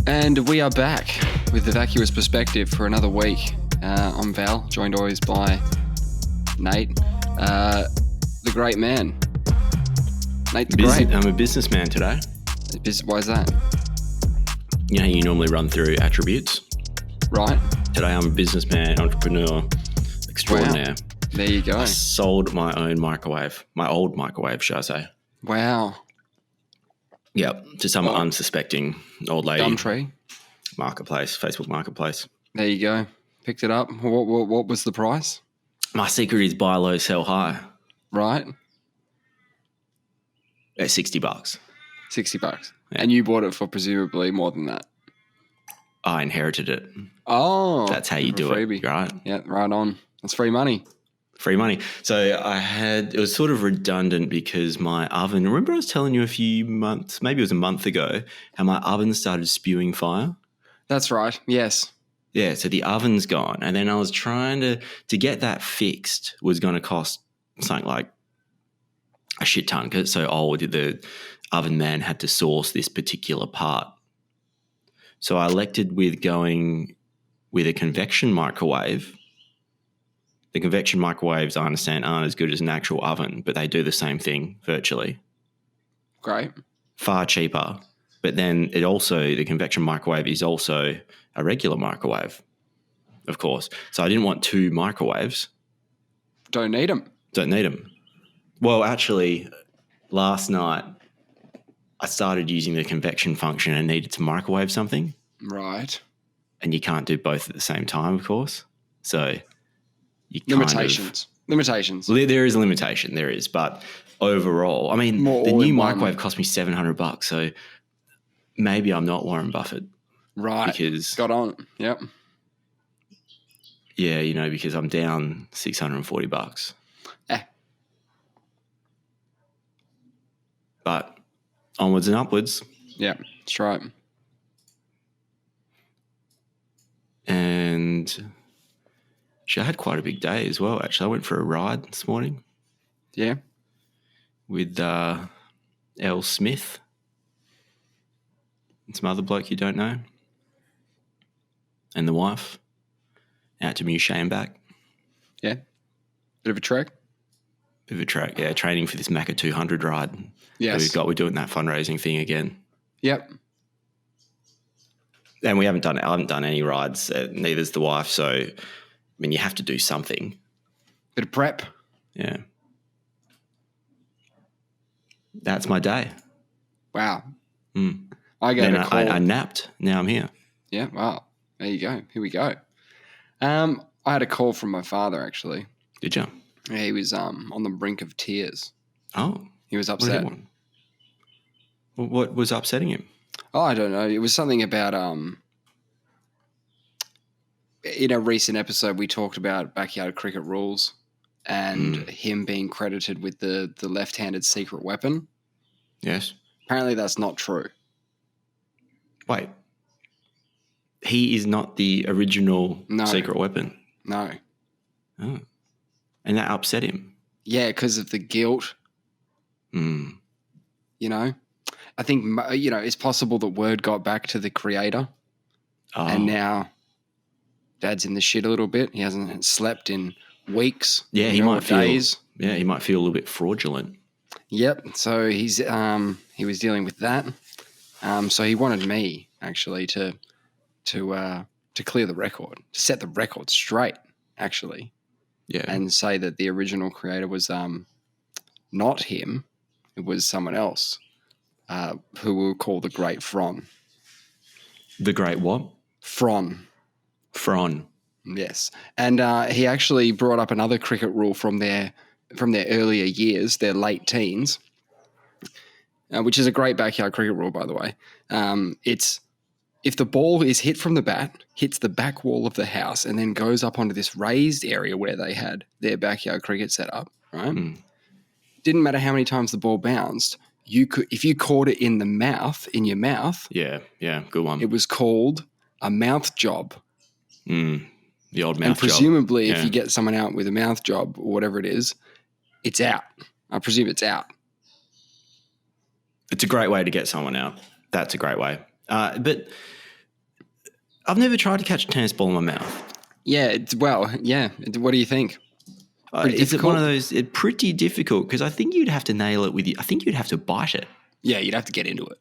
And we are back with the Vacuous perspective for another week. I'm Val, joined always by Nate, the great man. Nate the Great. I'm a businessman today. Why is that? You know, you normally run through attributes. Right. Today I'm a businessman, entrepreneur, extraordinaire. Wow. There you go. I sold my own microwave, my old microwave, should I say. Wow. Yep, to some unsuspecting old lady. Gumtree. Marketplace, Facebook Marketplace. There you go. Picked it up. What was the price? My secret is buy low, sell high. Right. At $60. $60. Yeah. Yeah. And you bought it for presumably more than that. I inherited it. Oh. That's how you do freebie. it, right? Yeah, right on. That's free money. Free money. So it was sort of redundant because my oven, remember I was telling you a few months, maybe it was a month ago, how my oven started spewing fire? That's right. Yes. Yeah, so the oven's gone. And then I was trying to get that fixed was going to cost something like a shit ton because it's so old. The oven man had to source this particular part. So I elected with going with a convection microwave. The convection microwaves, I understand, aren't as good as an actual oven, but they do the same thing virtually. Great. Far cheaper. But then the convection microwave is also a regular microwave, of course. So I didn't want two microwaves. Don't need them. Don't need them. Well, actually, last night I started using the convection function and needed to microwave something. Right. And you can't do both at the same time, of course. So you Limitations. Limitations. There is a limitation. There is. But overall, I mean, the new microwave cost me $700. So maybe I'm not Warren Buffett. Right. Because got on. Yep. Yeah, because I'm down $640. But onwards and upwards. Yeah, that's right. And I had quite a big day as well, actually. I went for a ride this morning. Yeah. With Elle Smith. And some other bloke you don't know. And the wife. Out to Mushay and back. Yeah. Bit of a trek. Bit of a trek, yeah. Training for this Macca 200 ride. Yes. We're doing that fundraising thing again. Yep. And I haven't done any rides. Neither's the wife. So, I mean, you have to do something. Bit of prep. Yeah. That's my day. Wow. Mm. I napped. Now I'm here. Yeah. Wow. There you go. Here we go. I had a call from my father, actually. Did you? Yeah, he was on the brink of tears. Oh. He was upset. What was upsetting him? Oh, I don't know. It was something about in a recent episode we talked about backyard cricket rules and him being credited with the left-handed secret weapon. Yes. Apparently that's not true. Wait. He is not the original secret weapon? No. Oh. And that upset him? Yeah, because of the guilt. Mm. I think, it's possible that word got back to the creator and now Dad's in the shit a little bit. He hasn't slept in weeks. Yeah, he might days. He might feel a little bit fraudulent. Yep. So he was dealing with that. So he wanted me actually to clear the record, to set the record straight, actually. Yeah. And say that the original creator was not him. It was someone else. Who we'll call the Great Fron. The Great what? Fron. Yes. And he actually brought up another cricket rule from their earlier years, their late teens, which is a great backyard cricket rule, by the way. It's if the ball is hit from the bat, hits the back wall of the house, and then goes up onto this raised area where they had their backyard cricket set up, right? Mm. Didn't matter how many times the ball bounced. If you caught it in your mouth. Yeah, good one. It was called a mouth job. The old mouth job. And presumably if you get someone out with a mouth job or whatever it is, it's out. I presume it's out. It's a great way to get someone out. That's a great way. But I've never tried to catch a tennis ball in my mouth. Yeah, what do you think? Pretty Is it one difficult? of those? It's pretty difficult because I think you'd have to nail it with you. I think you'd have to bite it. Yeah, you'd have to get into it.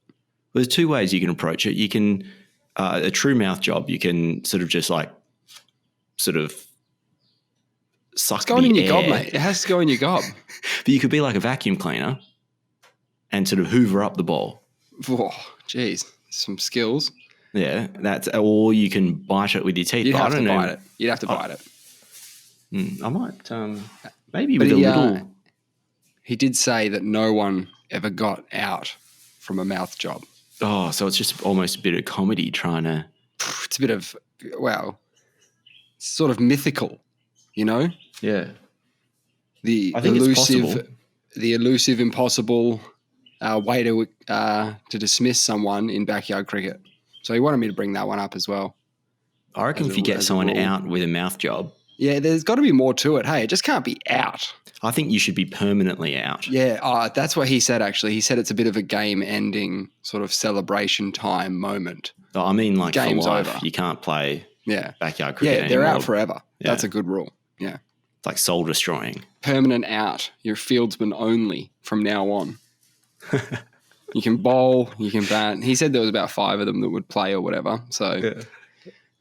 There's two ways you can approach it. You can a true mouth job. You can sort of just like suck It's going the in your air. gob, mate. It has to go in your gob. But you could be like a vacuum cleaner and sort of hoover up the ball. Oh, geez, some skills. Yeah, that's, or you can bite it with your teeth. You'd But I have to don't know. bite it. You'd have to bite it. I might maybe But with a little. he did say that no one ever got out from a mouth job. Oh, so it's just almost a bit of comedy trying to. It's a bit of, well, sort of mythical, you know? Yeah. The I think it's possible. elusive, impossible way to dismiss someone in backyard cricket. So he wanted me to bring that one up as well. I reckon if you get someone out with a mouth job. Yeah, there's got to be more to it. Hey, it just can't be out. I think you should be permanently out. Yeah, that's what he said, actually. He said it's a bit of a game-ending sort of celebration time moment. I mean, like, Game's for life, over. you can't play backyard cricket Yeah, they're anymore. out forever. Yeah. That's a good rule. Yeah. It's like soul destroying. Permanent out. You're fieldsman only from now on. You can bowl, you can bat. He said there was about 5 of them that would play or whatever. So,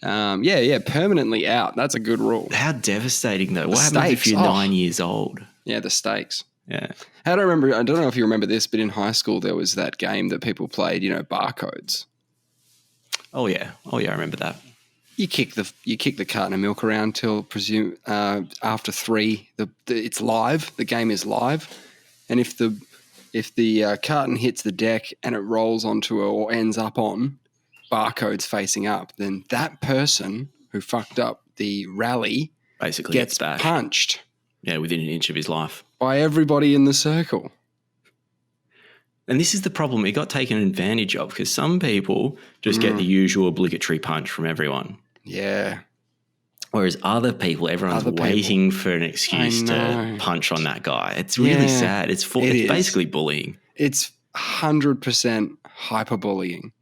permanently out. That's a good rule. How devastating, though. What stakes, happens if you're 9 years old? Yeah, the stakes. Yeah. I don't know if you remember this, but in high school there was that game that people played, barcodes. Oh, yeah. I remember that. You kick the carton of milk around till after 3, it's live. The game is live, and if the carton hits the deck and it rolls onto or ends up on barcodes facing up, then that person who fucked up the rally basically gets bashed. punched. Yeah, within an inch of his life. By everybody in the circle. And this is the problem. It got taken advantage of because some people just get the usual obligatory punch from everyone. Yeah. Whereas everyone's waiting for an excuse to punch on that guy. It's really sad. It's basically bullying. It's 100% hyperbullying.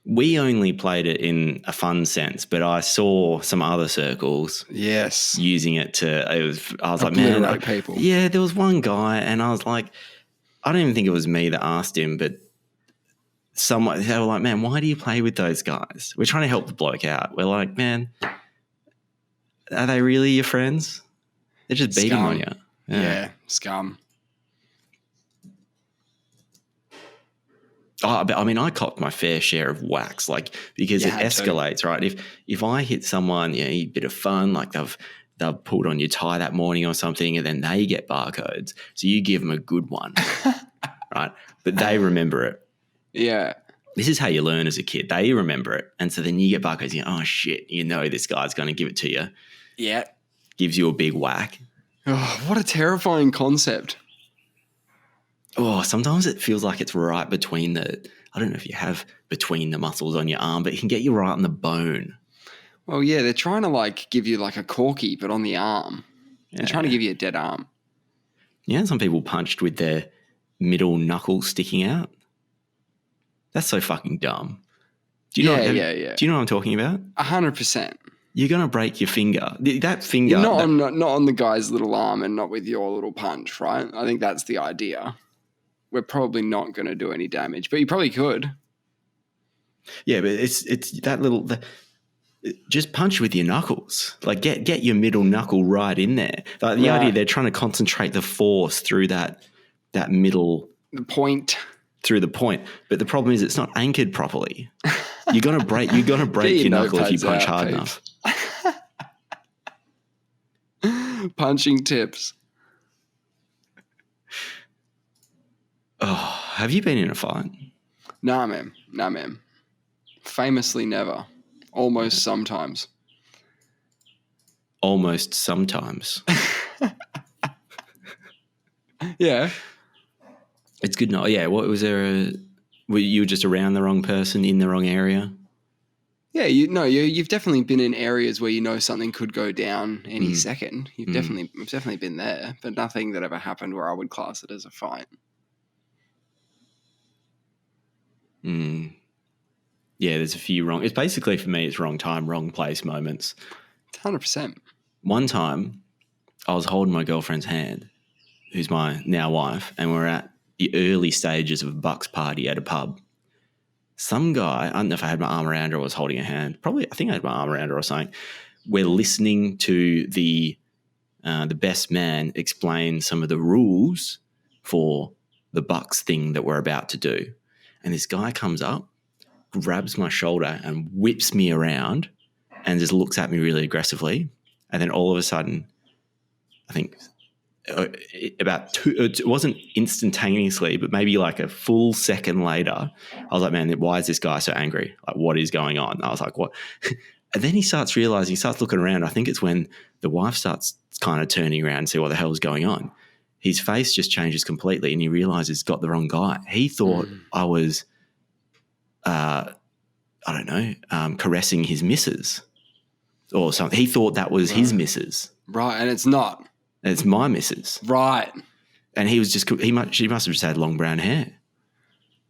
We only played it in a fun sense, but I saw some other circles using it I was like, man, people. Yeah, there was one guy and I was like, I don't even think it was me that asked him, but they were like, man, why do you play with those guys? We're trying to help the bloke out. We're like, man, are they really your friends? They're just beating on you. Yeah, scum. Oh, but I mean, I copped my fair share of whacks, because it escalates, right? If I hit someone, a bit of fun, like they've pulled on your tie that morning or something, and then they get barcodes, so you give them a good one, right? But they remember it. Yeah. This is how you learn as a kid. They remember it, and so then you get barcodes. You go, oh shit, this guy's going to give it to you. Yeah. Gives you a big whack. Oh, what a terrifying concept. Oh, sometimes it feels like it's right between I don't know if you have between the muscles on your arm, but it can get you right on the bone. Well, yeah, they're trying to give you like a corky, but on the arm. They're trying to give you a dead arm. Yeah, some people punched with their middle knuckle sticking out. That's so fucking dumb. Do you know what I'm talking about? 100%. You're going to break your finger. That finger. Not on the guy's little arm and not with your little punch, right? I think that's the idea. We're probably not going to do any damage, but you probably could. Yeah, but it's that little. Just punch with your knuckles. Like get your middle knuckle right in there. Like the idea they're trying to concentrate the force through that middle point. Through the point, but the problem is it's not anchored properly. You're gonna break your knuckle if you punch hard enough. Punching tips. Oh, have you been in a fight? Nah, man. Famously never. Almost sometimes. Almost sometimes. Yeah. It's good. Yeah. What was there? Were you just around the wrong person in the wrong area? Yeah. You've definitely been in areas where something could go down any second. You've definitely been there, but nothing that ever happened where I would class it as a fight. Yeah, Yeah, there's a few wrong. It's basically, for me, it's wrong time, wrong place moments. 100%. One time, I was holding my girlfriend's hand, who's my now wife, and we're at the early stages of a Bucks party at a pub. Some guy, I don't know if I had my arm around her or was holding her hand. Probably, I think I had my arm around her or something. We're listening to the best man explain some of the rules for the Bucks thing that we're about to do. And this guy comes up, grabs my shoulder and whips me around and just looks at me really aggressively. And then all of a sudden, I think it wasn't instantaneously, but maybe like a full second later, I was like, man, why is this guy so angry? Like, what is going on? I was like, what? And then he starts realizing, he starts looking around. I think it's when the wife starts kind of turning around and see what the hell is going on. His face just changes completely and he realizes he's got the wrong guy. He thought I was, caressing his missus or something. He thought that was his missus. Right, and it's not. It's my missus. Right. And he was just, she must have just had long brown hair.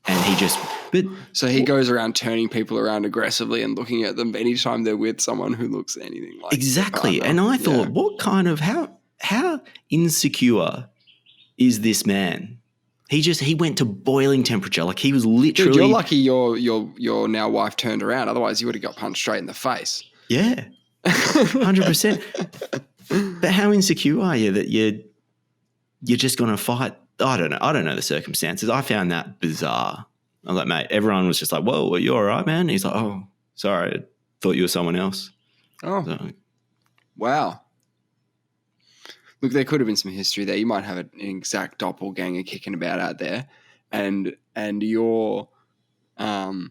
And he just, so he goes around turning people around aggressively and looking at them anytime they're with someone who looks anything like exactly. And I thought, what kind of, how insecure is this man? He went to boiling temperature. Like he was literally. Dude, you're lucky your now wife turned around. Otherwise you would have got punched straight in the face. Yeah. 100%. But how insecure are you that you're just going to fight? I don't know the circumstances. I found that bizarre. I was like, mate, everyone was just like, whoa, are you all right, man? He's like, oh, sorry, I thought you were someone else. Oh, so, wow. Look, there could have been some history there. You might have an exact doppelganger kicking about out there, and your now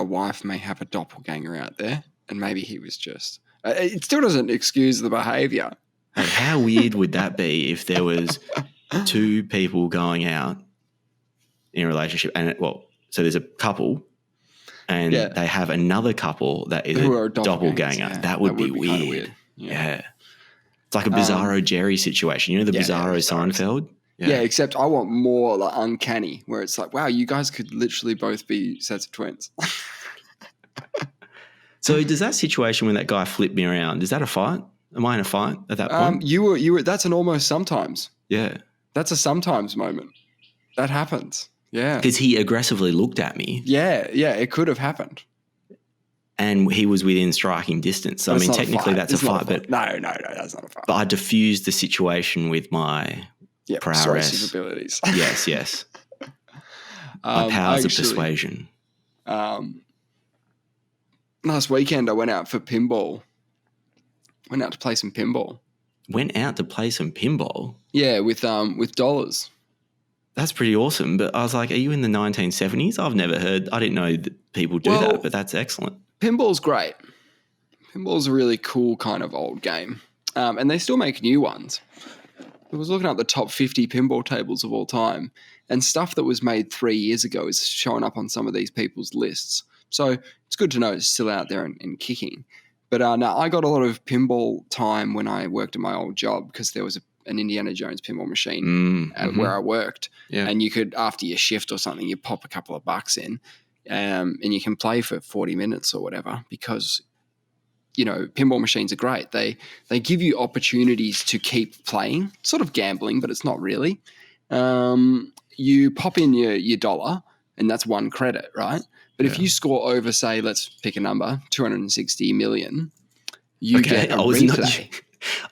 wife may have a doppelganger out there, and maybe he was just. It still doesn't excuse the behaviour. Hey, how weird would that be if there was two people going out in a relationship, and so there's a couple, and they have another couple that is a doppelganger. Yeah, that would be weird. Weird. Yeah. It's like a Bizarro Jerry situation. You know the Bizarro Seinfeld? Yeah, except I want more like uncanny, where it's like, wow, you guys could literally both be sets of twins. So does that situation when that guy flipped me around, is that a fight? Am I in a fight at that point? You were. That's an almost sometimes. Yeah. That's a sometimes moment. That happens. Yeah. Because he aggressively looked at me. Yeah, it could have happened. And he was within striking distance. So, I mean, technically that's a fight. But no, that's not a fight. But I diffused the situation with my prowess abilities. Yes. My powers of persuasion. Last weekend I went out for pinball. Went out to play some pinball. Went out to play some pinball? Yeah, with dollars. That's pretty awesome. But I was like, are you in the 1970s? I've never heard. I didn't know that people do that, but that's excellent. Pinball's great. Pinball's a really cool kind of old game. And they still make new ones. I was looking at the top 50 pinball tables of all time, and stuff that was made 3 years ago is showing up on some of these people's lists. So it's good to know it's still out there and kicking. But no, I got a lot of pinball time when I worked at my old job because there was an Indiana Jones pinball machine where I worked. Yeah. And you could, after your shift or something, you pop a couple of bucks in and you can play for 40 minutes or whatever because, pinball machines are great. They give you opportunities to keep playing, sort of gambling, but it's not really. You pop in your dollar and that's one credit, right? But if you score over, say, let's pick a number, 260 million, you get a replay.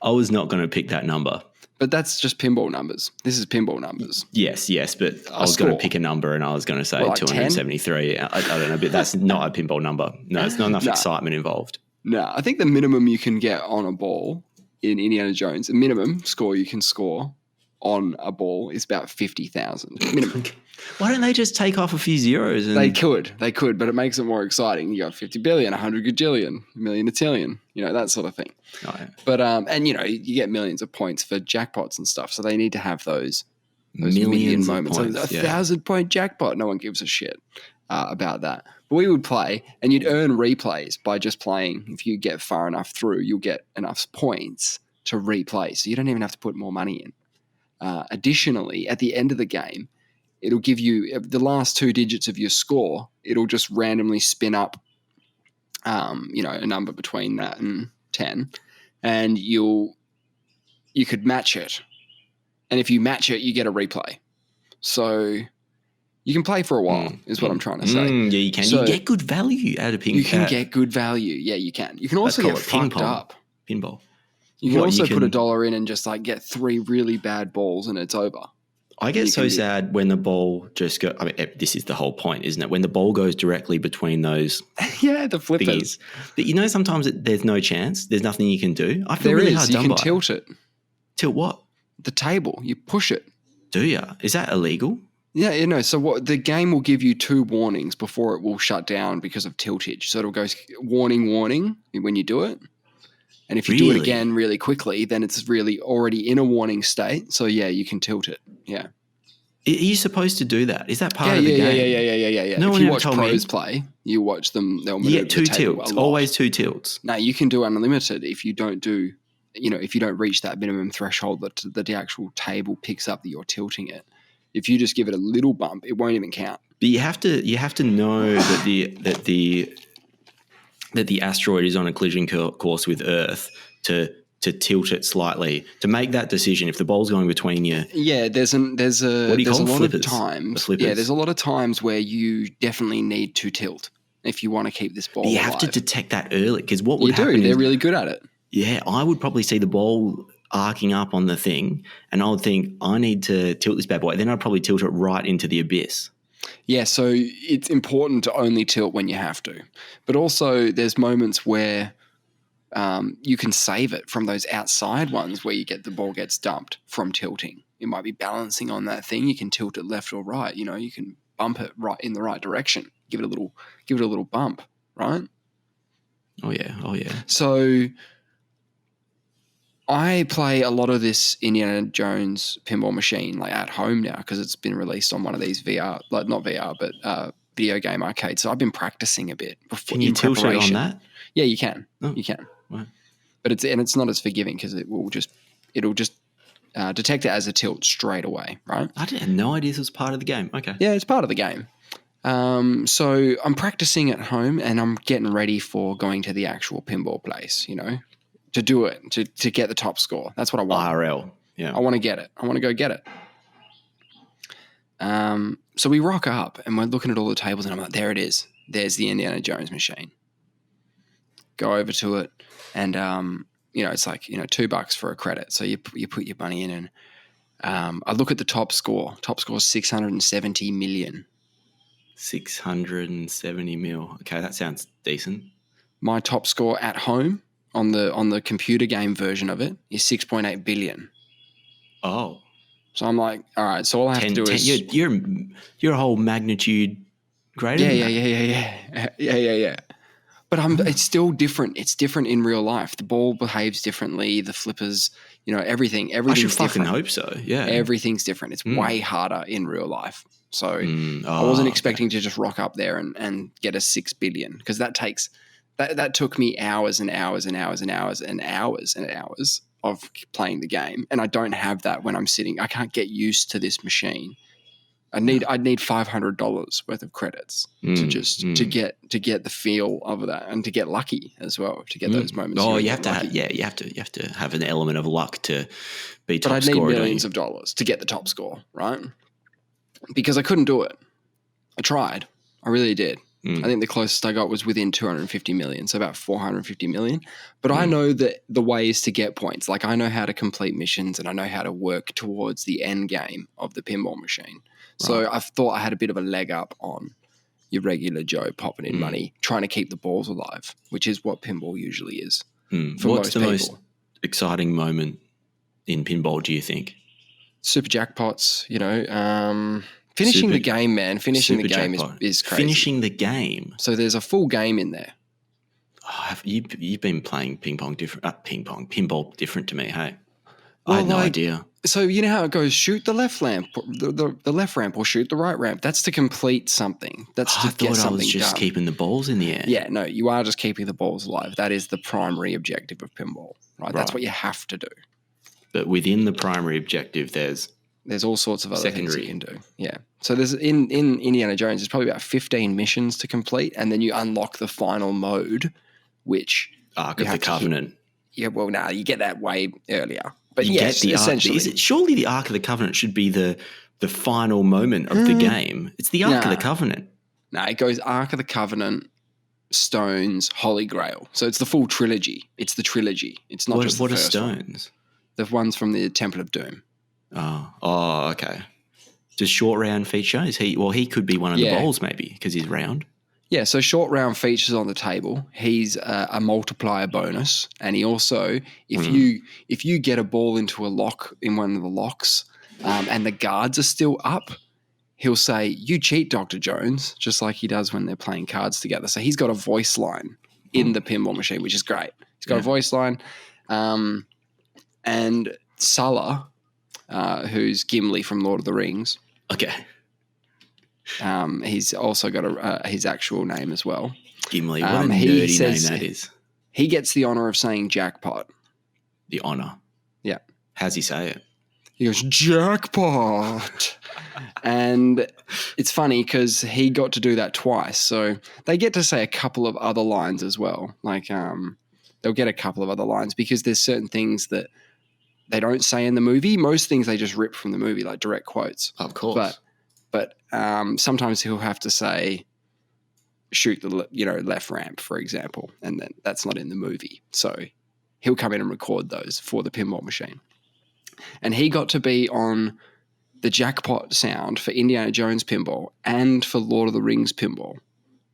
I was not going to pick that number. But that's just pinball numbers. This is pinball numbers. Yes, but I was going to pick a number and I was going to say like 273. I don't know, but that's not a pinball number. No, it's not enough excitement involved. No, I think the minimum you can get on a ball in Indiana Jones, the minimum score you can score on a ball is about 50,000 minimum. Why don't they just take off a few zeros? They could, but it makes it more exciting. You got 50 billion, 100 gajillion, a million atillion, that sort of thing. Oh, yeah. But and you get millions of points for jackpots and stuff, so they need to have those million moments. Points, 1,000-point jackpot, no one gives a shit about that. But we would play, and you'd earn replays by just playing. If you get far enough through, you'll get enough points to replay, so you don't even have to put more money in. Additionally, at the end of the game, it'll give you the last 2 digits of your score. It'll just randomly spin up, a number between that and 10, and you could match it. And if you match it, you get a replay. So you can play for a while, is what I'm trying to say. Yeah, you can. So you get good value out of ping. You can get good value. Yeah, you can. You can also get fucked up. Pinball. You can also put $1 in and just like get 3 really bad balls and it's over. I get so sad when the ball just go. I mean, this is the whole point, isn't it? When the ball goes directly between those, the flippers. Thingies. But sometimes there's no chance. There's nothing you can do. I feel there really is. hard You done can by. tilt it. Tilt what? The table. You push it. Do you? Is that illegal? Yeah, So what the game will give you 2 warnings before it will shut down because of tiltage. So it'll go warning when you do it. And if you do it again really quickly, then it's really already in a warning state. So, yeah, you can tilt it. Yeah. Are you supposed to do that? Is that part of the game? Yeah. No if one you ever watch told pros me. play, you watch them. They'll You maneuver get 2 the table tilts. a lot. Always 2 tilts. No, you can do unlimited if you don't do, if you don't reach that minimum threshold that the actual table picks up that you're tilting it. If you just give it a little bump, it won't even count. But you have to know that the asteroid is on a collision course with Earth to tilt it slightly to make that decision. If the ball's going between you, there's a what do you call lot flippers? of times. The flippers. Yeah, there's a lot of times where you definitely need to tilt if you want to keep this ball. But you alive. have to detect that early because what would happen? They're really good at it. Yeah, I would probably see the ball arcing up on the thing, and I would think I need to tilt this bad boy. Then I'd probably tilt it right into the abyss. Yeah, so it's important to only tilt when you have to, but also there's moments where you can save it from those outside ones where the ball gets dumped from tilting. It might be balancing on that thing. You can tilt it left or right. You can bump it right in the right direction. Give it a little bump, right? Oh yeah. So I play a lot of this Indiana Jones pinball machine like at home now because it's been released on one of these VR, like not VR, but video game arcades. So I've been practicing a bit before. Can you tilt it on that? Yeah, you can. Oh. You can. Wow. But it's not as forgiving because it'll just detect it as a tilt straight away, right? I had no idea this was part of the game. Okay. Yeah, it's part of the game. So I'm practicing at home and I'm getting ready for going to the actual pinball place, to do it, to get the top score. That's what I want. IRL. Yeah. I want to get it. I want to go get it. So we rock up and we're looking at all the tables and I'm like, there it is. There's the Indiana Jones machine. Go over to it and, it's like, $2 for a credit. So you put your money in and I look at the top score. Top score is 670 million. 670 mil. Okay, that sounds decent. My top score at home on the computer game version of it is 6.8 billion. Oh. So I'm like, all right, so all I have to do is you're a whole magnitude greater than that. Yeah. But it's still different. It's different in real life. The ball behaves differently. The flippers, everything. I should fucking different. hope so. Yeah. Everything's different. It's way harder in real life. So I wasn't expecting to just rock up there and get a 6 billion because that took me hours and hours and hours and hours and hours and hours of playing the game. And I don't have that when I'm sitting. I can't get used to this machine. I'd need $500 worth of credits to get the feel of that and to get lucky as well, to get those moments. Oh, you have to have an element of luck to be top but scorer. I'd need millions of dollars to get the top score, right? Because I couldn't do it. I tried. I really did. I think the closest I got was within 250 million, so about 450 million. But I know that the ways to get points. Like I know how to complete missions and I know how to work towards the end game of the pinball machine. So I thought I had a bit of a leg up on your regular Joe popping in money, trying to keep the balls alive, which is what pinball usually is. What's the most exciting moment in pinball, do you think? Super jackpots, finishing the game, man. Finishing the game is crazy. Finishing the game. So there's a full game in there. Oh, you've been playing pinball different to me, hey? I had no idea. So you know how it goes, shoot the left ramp, the left ramp or shoot the right ramp. That's to complete something. That's to get something done. I was just keeping the balls in the air. Yeah, no, you are just keeping the balls alive. That is the primary objective of pinball, right? That's what you have to do. But within the primary objective, there's There's all sorts of other things Secondary. you can do. Yeah. So there's in Indiana Jones, there's probably about 15 missions to complete, and then you unlock the final mode, which Ark you of the have to Covenant. Yeah, well, no, you get that way earlier. But You yes, get the essentially. Ark. Surely the Ark of the Covenant should be the final moment of the game. It's the Ark of the Covenant. No, it goes Ark of the Covenant, Stones, Holy Grail. So it's the full trilogy. It's the trilogy. It's not just the What are first stones? one. The ones from the Temple of Doom. Oh, okay. Does Short Round feature? Is he? Well, he could be one of the bowls maybe because he's round. Yeah, so Short Round features on the table. He's a multiplier bonus, and he also, if you get a ball into a lock in one of the locks, and the guards are still up, he'll say, "You cheat, Dr. Jones," just like he does when they're playing cards together. So he's got a voice line in the pinball machine, which is great. He's got a voice line, and Sulla, who's Gimli from Lord of the Rings. Okay. He's also got his actual name as well. Gimli, what a nerdy name that is. He gets the honor of saying jackpot. The honor. Yeah. How's he say it? He goes, jackpot. And it's funny because he got to do that twice. So they get to say a couple of other lines as well. Like they'll get a couple of other lines because there's certain things that they don't say in the movie. Most things they just rip from the movie, like direct quotes. Of course. But sometimes he'll have to say, shoot the left ramp, for example, and then that's not in the movie. So he'll come in and record those for the pinball machine. And he got to be on the jackpot sound for Indiana Jones pinball and for Lord of the Rings pinball.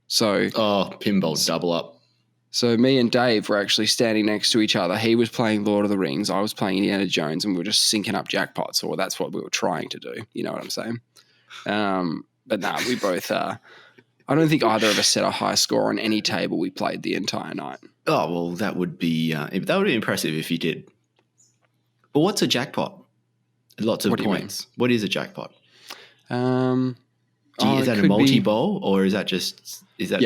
So pinball double up. So me and Dave were actually standing next to each other. He was playing Lord of the Rings. I was playing Indiana Jones, and we were just syncing up jackpots, or that's what we were trying to do. You know what I'm saying? But no, we both I don't think either of us set a high score on any table we played the entire night. Oh, well, that would be impressive if you did. But what's a jackpot? Lots of points. What is a jackpot? Is that a multi-bowl, or is that just?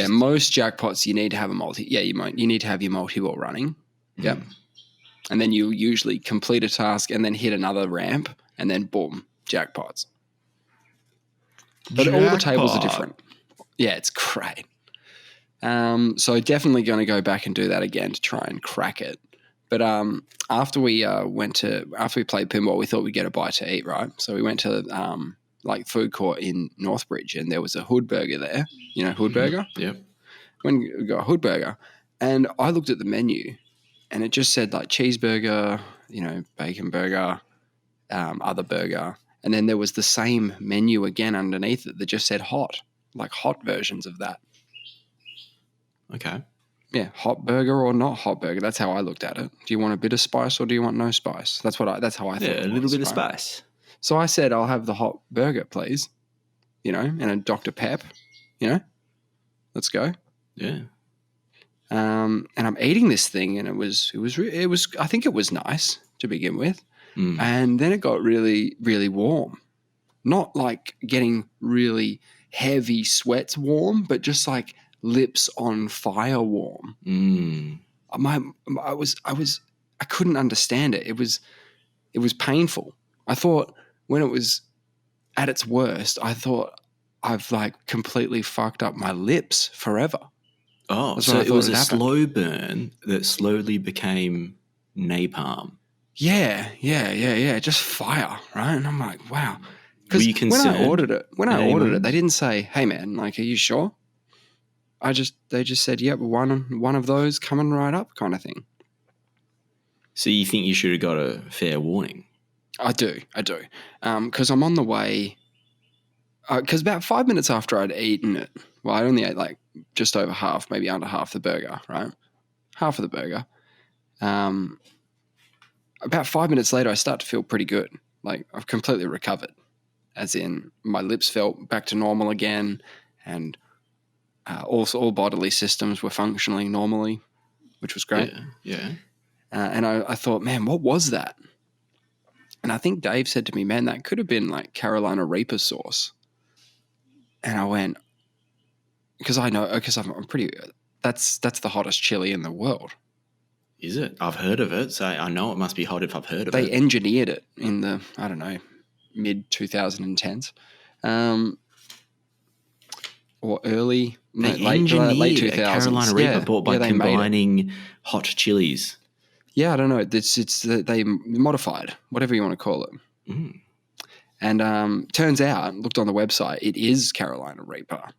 Most jackpots you need to have a multi. Yeah, you need to have your multi-ball running. Yeah, and then you usually complete a task and then hit another ramp, and then boom, jackpots. But all the tables are different. Yeah, it's great. So definitely going to go back and do that again to try and crack it. But after we played pinball, we thought we'd get a bite to eat, right? So we went to food court in Northbridge, and there was a Hood Burger there. You know Hood Burger? Yeah. We got a Hood Burger, and I looked at the menu, and it just said like cheeseburger, bacon burger, other burger, and then there was the same menu again underneath it that just said hot, like hot versions of that. Okay. Yeah, hot burger or not hot burger. That's how I looked at it. Do you want a bit of spice or do you want no spice? That's how I thought. Yeah, a little bit of spice. So I said, I'll have the hot burger, please. And a Dr. Pep. Let's go. Yeah. And I'm eating this thing, and it was. I think it was nice to begin with, and then it got really, really warm. Not like getting really heavy sweats warm, but just like lips on fire warm. I couldn't understand it. It was painful. I thought when it was at its worst, I thought I've like completely fucked up my lips forever. Oh, so it was a slow burn that slowly became napalm. Yeah. Just fire, right? And I'm like, wow. Were you concerned? When I ordered it, they didn't say, "Hey man, like, are you sure?" They just said, "Yep, one of those coming right up," kind of thing. So you think you should have got a fair warning? I do. Because I'm on the way. Because about 5 minutes after I'd eaten it, well, I only ate like just over half, maybe under half the burger, right? Half of the burger. About 5 minutes later, I start to feel pretty good. Like I've completely recovered, as in my lips felt back to normal again, and also all bodily systems were functioning normally, which was great. Yeah. And I thought, man, what was that? And I think Dave said to me, man, that could have been like Carolina Reaper sauce. And I went, because I'm pretty, that's the hottest chili in the world. Is it? I've heard of it, so I know it must be hot if I've heard of it. They engineered it in the, I don't know, mid 2010s, or early They late engineered 2000s. a Carolina Reaper bought by they made it. combining hot chilies. Yeah, I don't know. It's they modified, whatever you want to call it. Mm. And turns out, looked on the website, it is Carolina Reaper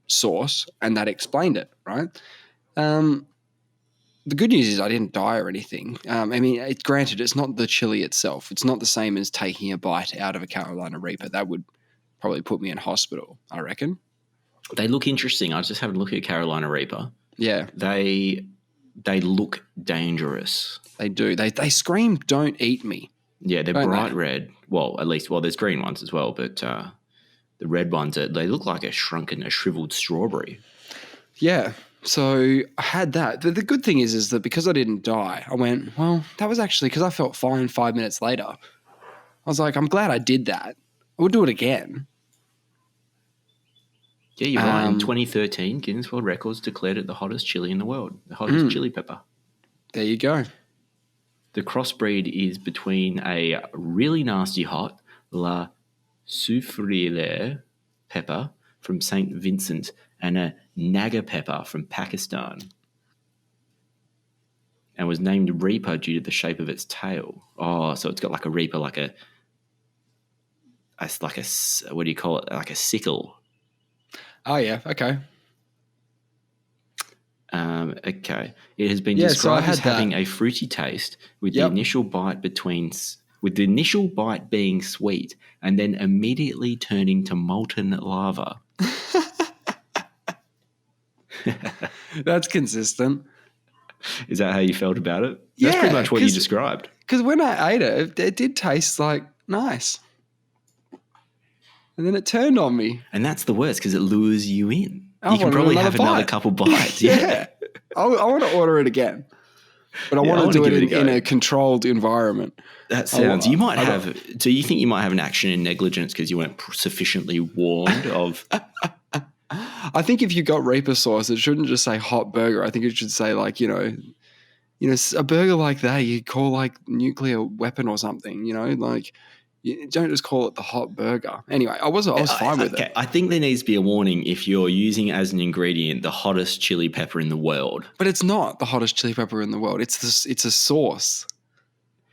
sauce, and that explained it, right? The good news is I didn't die or anything. I mean, granted, it's not the chili itself. It's not the same as taking a bite out of a Carolina Reaper. That would probably put me in hospital, I reckon. They look interesting. I was just having a look at Carolina Reaper. Yeah. They look dangerous. They do. They scream, "Don't eat me." Yeah, they're bright red. Well, at least, there's green ones as well, but the red ones, they look like a shriveled strawberry. Yeah. So I had that. The good thing is that because I didn't die, I went, well, that was actually because I felt fine 5 minutes later. I was like, I'm glad I did that. I would do it again. Yeah, you're right. In 2013, Guinness World Records declared it the hottest chili in the world, the hottest chili pepper. There you go. The crossbreed is between a really nasty hot La Soufriere pepper from St. Vincent and a Naga pepper from Pakistan, and was named Reaper due to the shape of its tail. Oh, so it's got like a Reaper, like a what do you call it? Like a sickle. Oh, yeah. Okay. Okay. It has been described as having a fruity taste with the initial bite being sweet and then immediately turning to molten lava. That's consistent. Is that how you felt about it? That's pretty much what you described. Because when I ate it, it did taste like nice. And then it turned on me. And that's the worst because it lures you in. You can probably have another couple bites. Yeah. I want to order it again. But I want to do it in a controlled environment. That sounds... So you think you might have an action in negligence because you weren't sufficiently warned of... I think if you got Reaper sauce, it shouldn't just say hot burger. I think it should say like, a burger like that you call like nuclear weapon or something, like you don't just call it the hot burger. Anyway, I was fine with it. I think there needs to be a warning if you're using as an ingredient the hottest chili pepper in the world. But it's not the hottest chili pepper in the world. It's a sauce.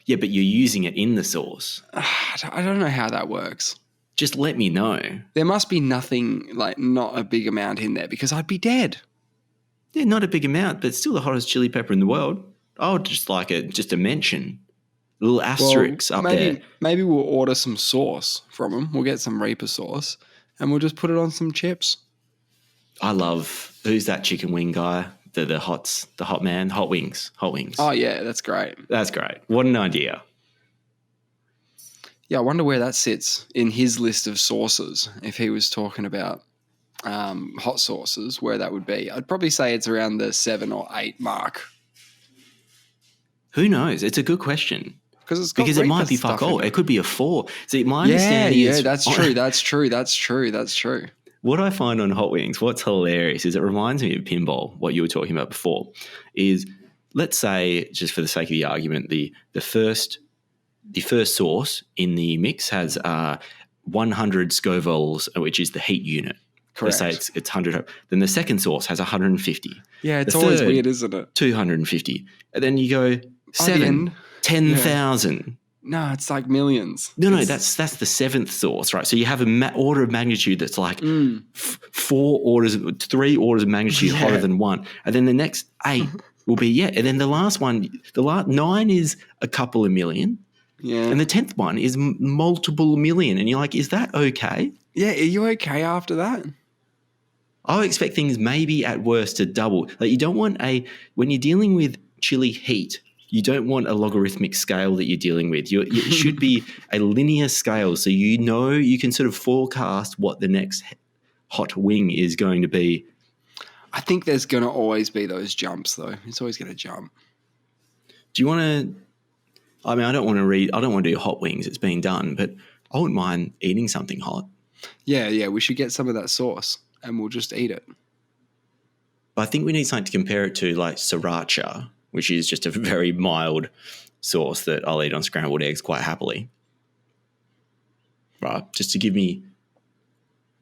Yeah, but you're using it in the sauce. I don't know how that works. Just let me know. There must be nothing, like not a big amount in there because I'd be dead. Yeah, not a big amount, but still the hottest chili pepper in the world. I would just like it, just a mention. A little asterisk up there. Maybe we'll order some sauce from them. We'll get some Reaper sauce and we'll just put it on some chips. I love, who's that chicken wing guy? The hot man? Hot Wings. Oh, yeah, that's great. That's great. What an idea. Yeah, I wonder where that sits in his list of sauces. If he was talking about hot sauces, where that would be. I'd probably say it's around the 7 or 8 mark. Who knows? It's a good question. Because it might be fuck all. It could be a 4. See, my understanding is... Yeah, that's true. What I find on Hot Wings, what's hilarious is it reminds me of Pinball, what you were talking about before, is let's say, just for the sake of the argument, the first sauce in the mix has 100 Scovilles, which is the heat unit. Correct. Let's say it's 100. Then the second sauce has 150. Yeah, it's always weird, isn't it? 250. And then you go 7, 10,000. No, it's like millions. No, that's the 7th sauce, right? So you have an order of magnitude that's like 3 orders of magnitude hotter than 1. And then the next 8 will be, and then the last one, 9 is a couple of million. Yeah. And the 10th one is multiple million. And you're like, is that okay? Yeah, are you okay after that? I would expect things maybe at worst to double. Like you don't want when you're dealing with chili heat, you don't want a logarithmic scale that you're dealing with. It should be a linear scale so you can sort of forecast what the next hot wing is going to be. I think there's going to always be those jumps though. It's always going to jump. Do you want to... I mean, I don't want to do hot wings. It's been done, but I wouldn't mind eating something hot. Yeah. We should get some of that sauce and we'll just eat it. But I think we need something to compare it to, like sriracha, which is just a very mild sauce that I'll eat on scrambled eggs quite happily. right? Just to give me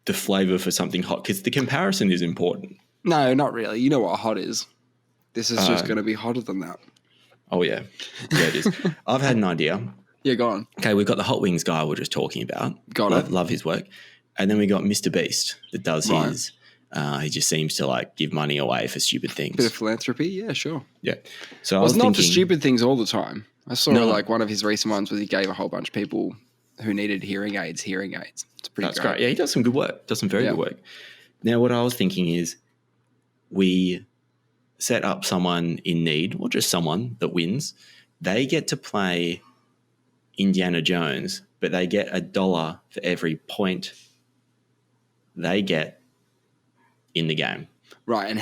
the flavor for something hot, because the comparison is important. No, not really. You know what hot is. This is just going to be hotter than that. Oh, yeah. Yeah, it is. I've had an idea. Yeah, go on. Okay, we've got the Hot Wings guy we are just talking about. Got it. Love his work. And then we got Mr. Beast that does his, he just seems to like give money away for stupid things. Bit of philanthropy, yeah, sure. Yeah. So it's not for stupid things all the time. I saw like one of his recent ones where he gave a whole bunch of people who needed hearing aids. It's pretty great. Yeah, he does some good work. Does some very good work. Now, what I was thinking is we set up someone in need, or just someone that wins. They get to play Indiana Jones, but they get $1 for every point they get in the game. Right, and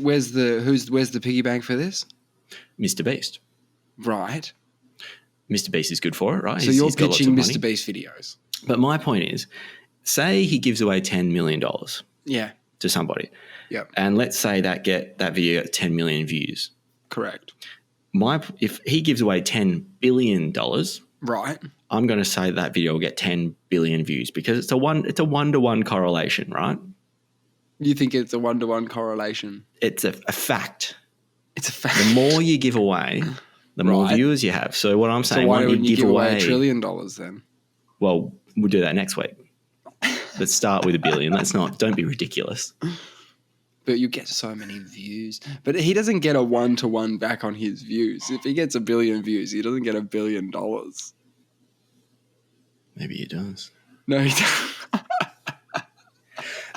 where's the piggy bank for this? Mr. Beast. Right. Mr. Beast is good for it, right? So you're pitching Mr. Beast videos. But my point is, say he gives away $10 million to somebody. Yeah. And let's say that video got 10 million views. Correct. If he gives away $10 billion, right, I'm going to say that video will get 10 billion views, because it's a one-to-one correlation, right? You think it's a one-to-one correlation? It's a fact. It's a fact. The more you give away, the more viewers you have. So what I'm saying, why don't you give away $1 trillion then? Well, we'll do that next week. Let's start with $1 billion. Don't be ridiculous. But you get so many views. But he doesn't get a one-to-one back on his views. If he gets 1 billion views, he doesn't get $1 billion. Maybe he does. No, he doesn't.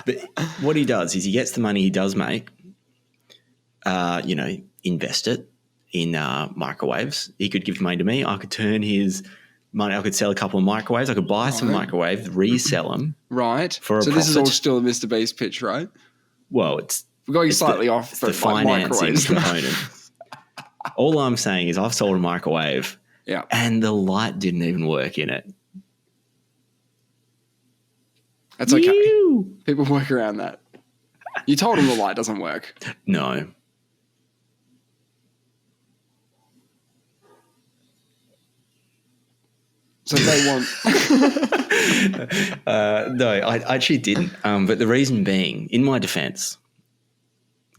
But what he does is he gets the money he does make, invest it in microwaves. He could give money to me. I could turn his money. I could sell a couple of microwaves. I could buy some microwaves, resell them. Right. For a so profit. This is all still a Mr. Beast pitch, right? Well, we're going slightly off. It's the financing component. All I'm saying is I've sold a microwave, and the light didn't even work in it. That's okay. People work around that. You told them the light doesn't work. No. So they want... No, I actually didn't. But the reason being, in my defense,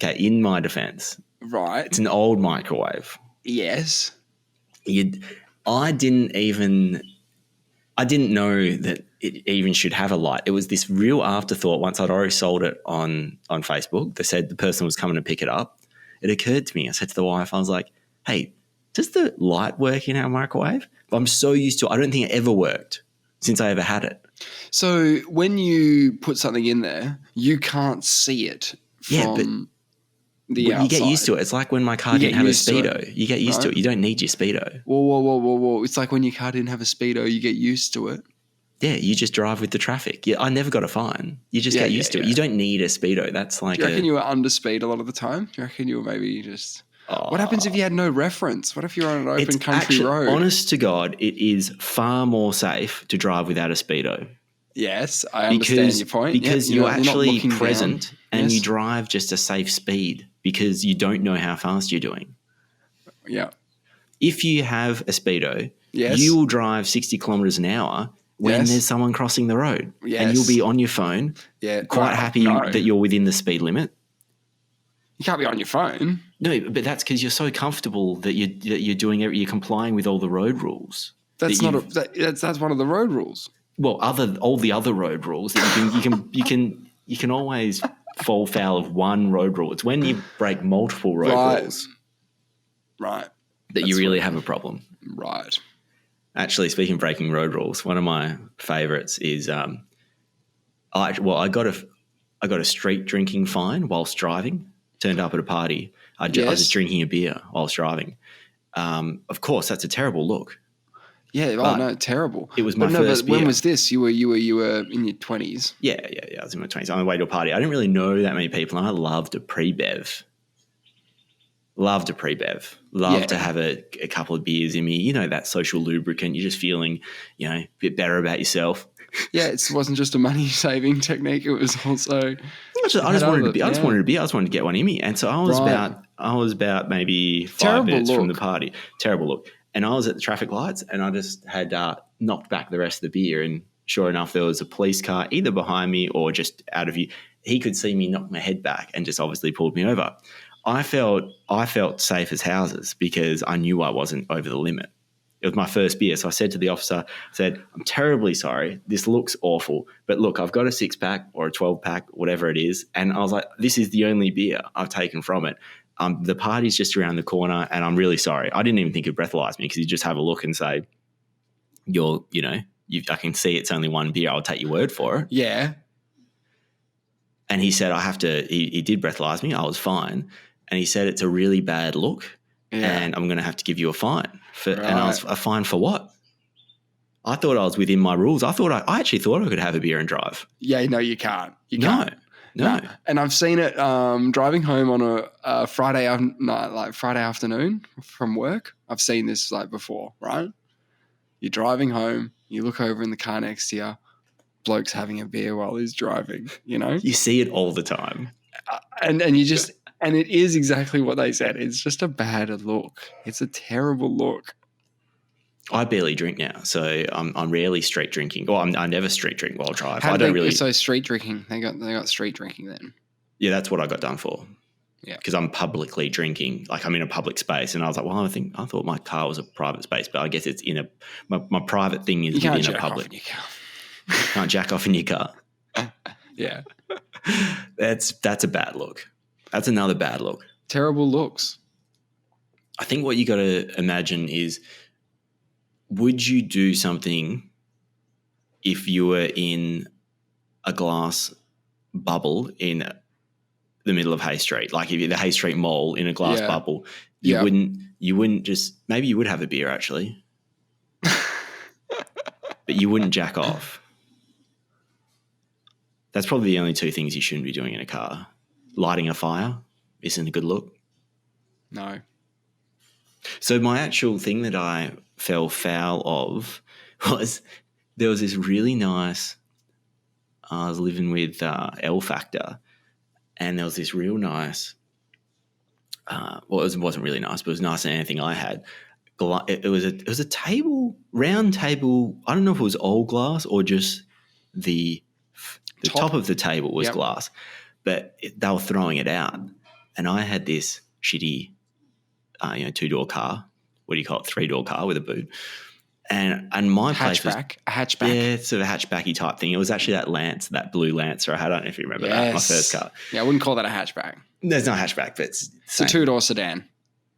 right, it's an old microwave. Yes. I didn't know that it even should have a light. It was this real afterthought once I'd already sold it on Facebook. They said the person was coming to pick it up. It occurred to me. I said to the wife, I was like, hey, does the light work in our microwave? But I'm so used to it. I don't think it ever worked since I ever had it. So when you put something in there, you can't see it from the outside. You get used to it. It's like when my car didn't have a Speedo. You get used to it. You don't need your Speedo. Whoa. It's like when your car didn't have a Speedo, you get used to it. Yeah, you just drive with the traffic. I never got a fine. You just get used to it. You don't need a Speedo. That's like. Do you reckon you were under speed a lot of the time? Do you reckon you were maybe just? What happens if you had no reference? What if you're on an open country road? Honest to God, it is far more safe to drive without a Speedo. Yes, I understand your point. Because you're actually present and you drive just a safe speed because you don't know how fast you're doing. Yeah. If you have a Speedo, you will drive 60 kilometres an hour when there's someone crossing the road. Yes. And you'll be on your phone, quite happy that you're within the speed limit. You can't be on your phone. No, but that's because you're so comfortable that you're doing you're complying with all the road rules. That's one of the road rules. Well, all the other road rules that you can always fall foul of one road rule. It's when you break multiple road rules, right, that you really have a problem. Right. Actually, speaking of breaking road rules, one of my favourites is I got a street drinking fine whilst driving. Turned up at a party. I was drinking a beer whilst driving. Of course, that's a terrible look. Yeah. No, terrible. It was my first beer. When was this? You were in your 20s. Yeah. I was in my 20s. On the way to a party. I didn't really know that many people, and I loved a pre-bev. Loved to have a couple of beers in me. You know, that social lubricant. You're just feeling, a bit better about yourself. Yeah, it wasn't just a money saving technique. It was also. I just wanted a beer. I just wanted to get one in me, and so I was about maybe 5 minutes from the party. Terrible look. And I was at the traffic lights, and I just had knocked back the rest of the beer, and sure enough, there was a police car either behind me or just out of view. He could see me knock my head back and just obviously pulled me over. I felt safe as houses because I knew I wasn't over the limit. It was my first beer. So I said to the officer, I'm terribly sorry. This looks awful. But look, I've got a 6-pack or a 12-pack, whatever it is. And I was like, this is the only beer I've taken from it. The party's just around the corner and I'm really sorry. I didn't even think he'd breathalyze me because he'd just have a look and say, I can see it's only one beer. I'll take your word for it. Yeah. And he said, he did breathalyze me. I was fine. And he said, it's a really bad look and I'm going to have to give you a fine. And I was, a fine for what? I thought I was within my rules. I actually thought I could have a beer and drive. Yeah, no, you can't. No. And I've seen it driving home on a Friday afternoon from work. I've seen this before, right? You're driving home, you look over in the car next to you, bloke's having a beer while he's driving, You see it all the time. And it is exactly what they said. It's just a bad look. It's a terrible look. I barely drink now, so I'm rarely street drinking. Well, I never street drink while I drive. So street drinking. They got street drinking then. Yeah, that's what I got done for. Yeah, because I'm publicly drinking. I'm in a public space, and I was like, well, I thought my car was a private space, but I guess it's in my private thing is within a public. You can't jack off in your car. Yeah, that's a bad look. That's another bad look. Terrible looks. I think what you got to imagine is, would you do something if you were in a glass bubble in the middle of Hay Street? Like if you're the Hay Street Mall in a glass bubble, you wouldn't just, maybe you would have a beer actually, but you wouldn't jack off. That's probably the only two things you shouldn't be doing in a car. Lighting a fire isn't a good look. No. So my actual thing that I fell foul of was there was this really nice, I was living with L Factor, and there was this real nice, it wasn't really nice, but it was nicer than anything I had. It was a table, round table. I don't know if it was all glass or just the top of the table was glass, but they were throwing it out. And I had this shitty, 2-door car. What do you call it? 3-door car with a boot. And my place was a hatchback. Yeah, it's sort of a hatchbacky type thing. It was actually that blue Lancer I had. I don't know if you remember that, my first car. Yeah, I wouldn't call that a hatchback. There's no hatchback, but it's a 2-door sedan.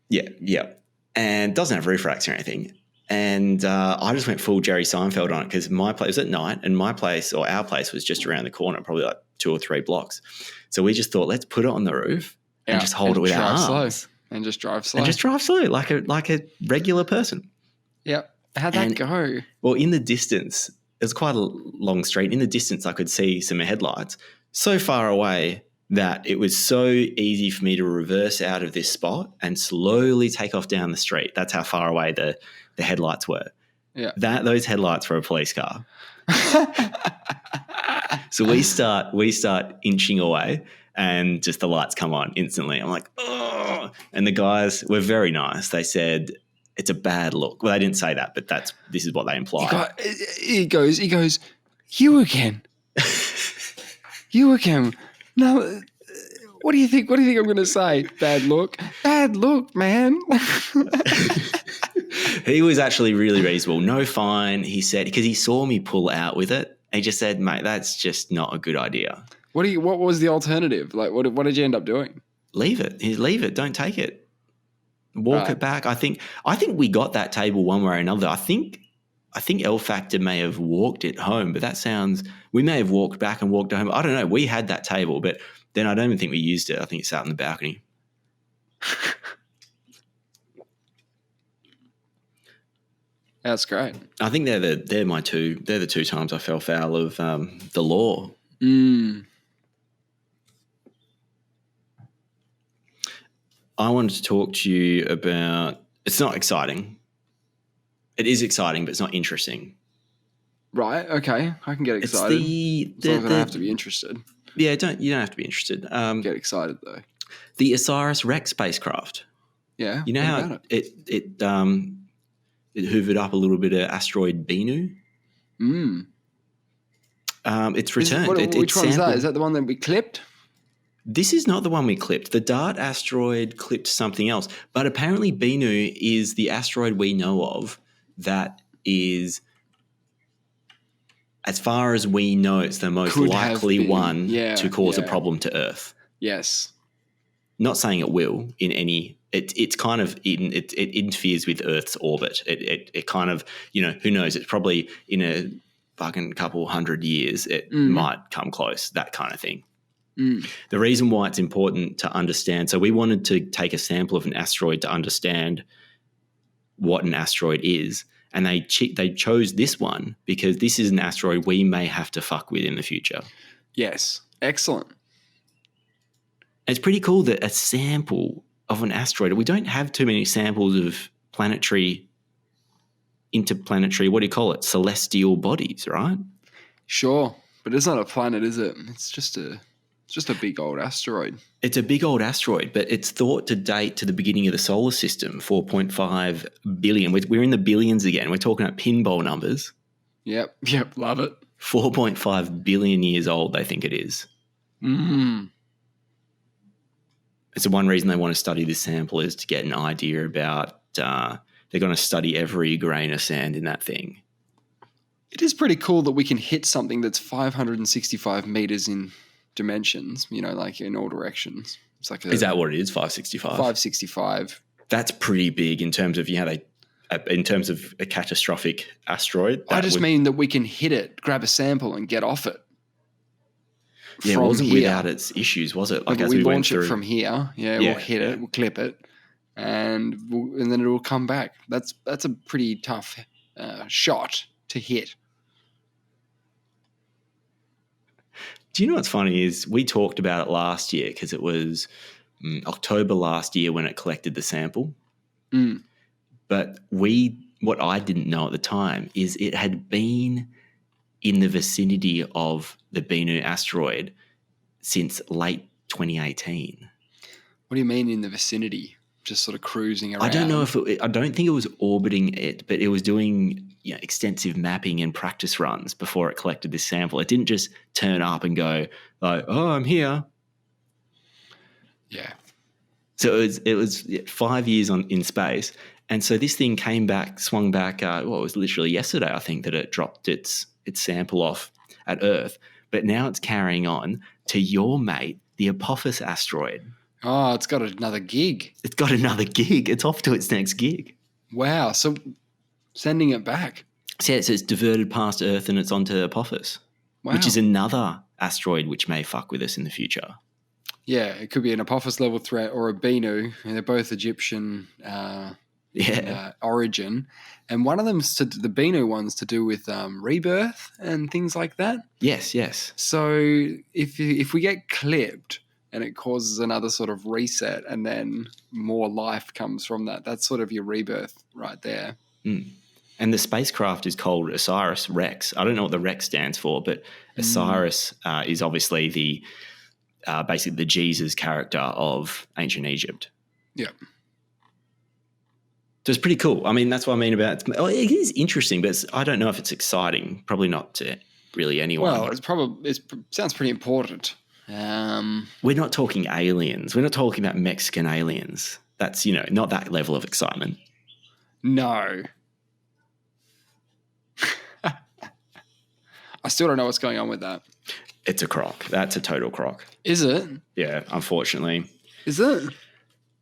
Yeah. And it doesn't have roof racks or anything. And I just went full Jerry Seinfeld on it because my place was at night and our place was just around the corner, probably like 2 or 3 blocks. So we just thought, let's put it on the roof and just hold it with our arms. Slow. And just drive slow. Like a regular person. Yep. How'd that go? Well, in the distance, it was quite a long street. In the distance, I could see some headlights so far away that it was so easy for me to reverse out of this spot and slowly take off down the street. That's how far away the headlights were. Yeah. Those headlights were a police car. So we start inching away and just the lights come on instantly. I'm like, oh, and the guys were very nice. They said, it's a bad look. Well, they didn't say that, but this is what they implied. He goes, you again. You again. No, what do you think? What do you think I'm going to say? Bad look. Bad look, man. He was actually really reasonable. No fine, he said, because he saw me pull out with it. He just said, mate, that's just not a good idea. What was the alternative? Like, what did you end up doing? Leave it. Leave it. Don't take it. Walk it back. I think we got that table one way or another. I think L Factor may have walked it home, but we may have walked back and walked home. I don't know. We had that table, but then I don't even think we used it. I think it sat on the balcony. That's great. I think they're the 2 times I fell foul of the law. I wanted to talk to you about, it's not exciting. It is exciting, but it's not interesting. Right. Okay. I can get excited. As long as I don't have to be interested. Yeah. You don't have to be interested. Get excited though. The OSIRIS-REx spacecraft. Yeah. You know how it hoovered up a little bit of asteroid Bennu? It's returned. Which one's that? Is that the one that we clipped? This is not the one we clipped. The Dart asteroid clipped something else. But apparently Bennu is the asteroid we know of that is, as far as we know, it's the most likely one to cause a problem to Earth. Yes. Not saying it will in any – it's kind of – it interferes with Earth's orbit. It kind of – who knows? It's probably in a fucking couple hundred years it might come close, that kind of thing. The reason why it's important to understand, so we wanted to take a sample of an asteroid to understand what an asteroid is, and they chose this one because this is an asteroid we may have to fuck with in the future. Yes. Excellent. It's pretty cool that a sample of an asteroid, we don't have too many samples of interplanetary, what do you call it, celestial bodies, right? Sure, but it's not a planet, is it? It's just a big old asteroid. It's a big old asteroid, but it's thought to date to the beginning of the solar system, 4.5 billion. We're in the billions again. We're talking about pinball numbers. Yep, love it. 4.5 billion years old, they think it is. It's the one reason they want to study this sample is to get an idea about they're going to study every grain of sand in that thing. It is pretty cool that we can hit something that's 565 meters in dimensions, like in all directions. It's like is that what it is? 565? 565. That's pretty big in terms of in terms of a catastrophic asteroid. I just mean that we can hit it, grab a sample, and get off it. Yeah, it wasn't without its issues, was it? Like as we launch it from here, we'll hit it, we'll clip it, and then it will come back. That's a pretty tough shot to hit. Do you know what's funny is we talked about it last year because it was October last year when it collected the sample. But what I didn't know at the time is it had been in the vicinity of the Bennu asteroid since late 2018. What do you mean in the vicinity? Just sort of cruising around? I don't know I don't think it was orbiting it, but it was doing extensive mapping and practice runs before it collected this sample. It didn't just turn up and go like, "Oh, I'm here." Yeah. So it was 5 years in space, and so this thing swung back. It was literally yesterday, I think, that it dropped its sample off at Earth, but now it's carrying on to your mate, the Apophis asteroid. Oh, it's got another gig. It's off to its next gig. Wow. So sending it back. So it's diverted past Earth and it's onto Apophis, which is another asteroid which may fuck with us in the future. Yeah, it could be an Apophis level threat or a Bennu. They're both Egyptian origin. And one of them's the Bennu one's to do with rebirth and things like that. Yes. So if we get clipped and it causes another sort of reset and then more life comes from that, that's sort of your rebirth right there. And the spacecraft is called OSIRIS-REx. I don't know what the Rex stands for, but Osiris is obviously the basically the Jesus character of ancient Egypt. Yeah. So it's pretty cool. I mean, that's what I mean about it. It is interesting, but I don't know if it's exciting. Probably not to really anyone. Well, it sounds pretty important. We're not talking aliens. We're not talking about Mexican aliens. That's, not that level of excitement. No. I still don't know what's going on with that. It's a crock. That's a total crock. Is it? Yeah, unfortunately. Is it?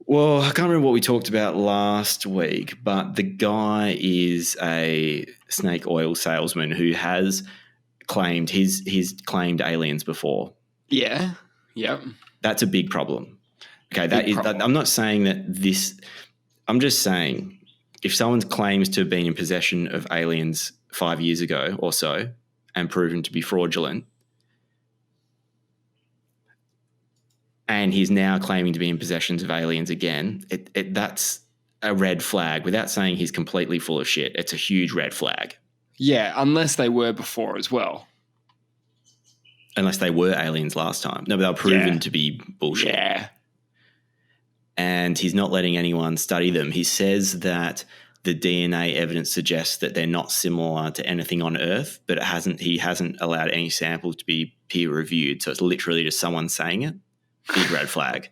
Well, I can't remember what we talked about last week, but the guy is a snake oil salesman who has claimed he's claimed aliens before. Yeah. Yep. That's a big problem. Okay, I'm not saying that this. I'm just saying if someone claims to have been in possession of aliens 5 years ago or so and proven to be fraudulent, and he's now claiming to be in possession of aliens again, that's a red flag. Without saying he's completely full of shit, it's a huge red flag. Yeah, unless they were before as well. Unless they were aliens last time. No, but they were proven to be bullshit. Yeah. And he's not letting anyone study them. He says that the DNA evidence suggests that they're not similar to anything on Earth, but he hasn't allowed any samples to be peer reviewed. So it's literally just someone saying it. Big red flag.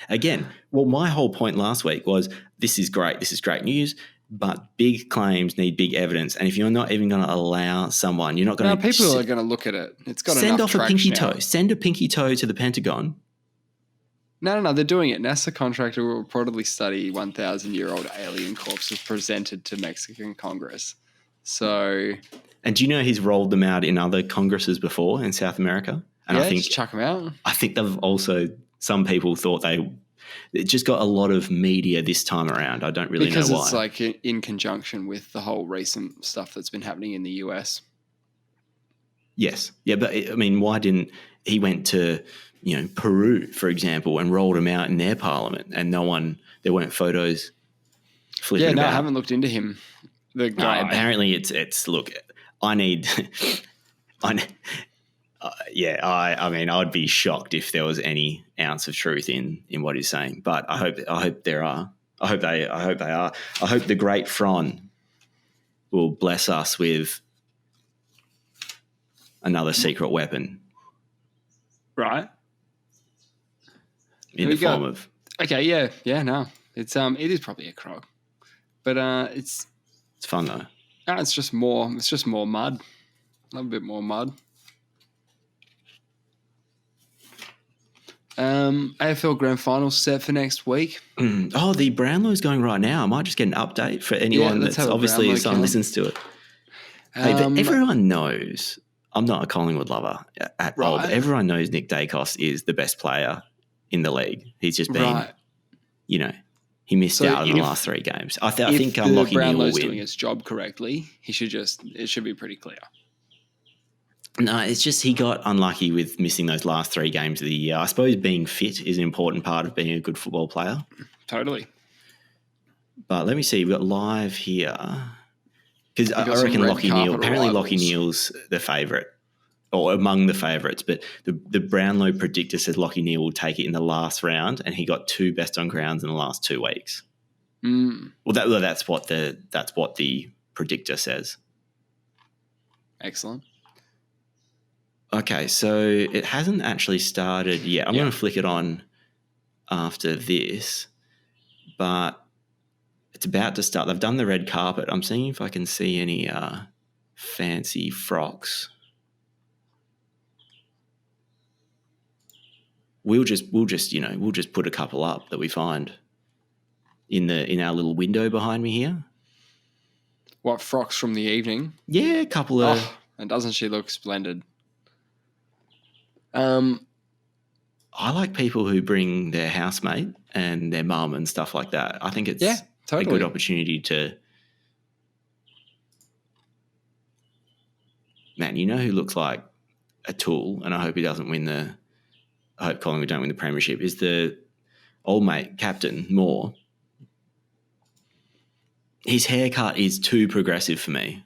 Again, well, my whole point last week was this is great news, but big claims need big evidence. And if you're not even going to allow someone, you're not going to... people are going to look at it. It's got send enough off a pinky traction toe. Send a pinky toe to the Pentagon. No, they're doing it. NASA contractor will reportedly study 1,000-year-old alien corpses presented to Mexican Congress. So... And do you know he's rolled them out in other congresses before in South America? And yeah, I think just chuck them out. I think they've also... Some people thought it just got a lot of media this time around. I don't really know why. Because it's like in conjunction with the whole recent stuff that's been happening in the US. Yes. Yeah, but I mean, why didn't he went to, Peru, for example, and rolled them out in their parliament and there weren't photos flipping about? I haven't looked into him. The guy. No, apparently it's look, I need I'd be shocked if there was any ounce of truth in what he's saying, but I hope there are. I hope they are. I hope the great Fron will bless us with another secret weapon. Right. In the form of... Okay, yeah, no. It is probably a croc. But it's fun though. No, it's just more mud. A little bit more mud. AFL Grand Final set for next week. Oh, the Brownlow's going right now. I might just get an update for anyone that's obviously listens to it. Hey, but everyone knows I'm not a Collingwood lover at all, but everyone knows Nick Dacos is the best player in the league. He's just been, he missed out in the last 3 games. I think Lachie Neale will win. If Brownlow's doing his job correctly, it should be pretty clear. No, it's just he got unlucky with missing those last 3 games of the year. I suppose being fit is an important part of being a good football player. Totally. But let me see. We've got live here. Because I reckon Lachie Neale, apparently Lachie Neale's the favourite or among the favourites, but the Brownlow predictor said Lachie Neale will take it in the last round and he got 2 best on grounds in the last 2 weeks. Well, that's what the predictor says. Excellent. Okay, so it hasn't actually started yet. I'm going to flick it on after this, but it's about to start. They've done the red carpet. I'm seeing if I can see any fancy frocks. We'll just put a couple up that we find in our little window behind me here. What, frocks from the evening? Yeah, a couple of. Oh, and doesn't she look splendid? I like people who bring their housemate and their mum and stuff like that. I think it's a good opportunity to... Man, you know who looks like a tool, and I hope he doesn't win I hope Collingwood don't win the premiership, is the old mate, Captain Moore. His haircut is too progressive for me.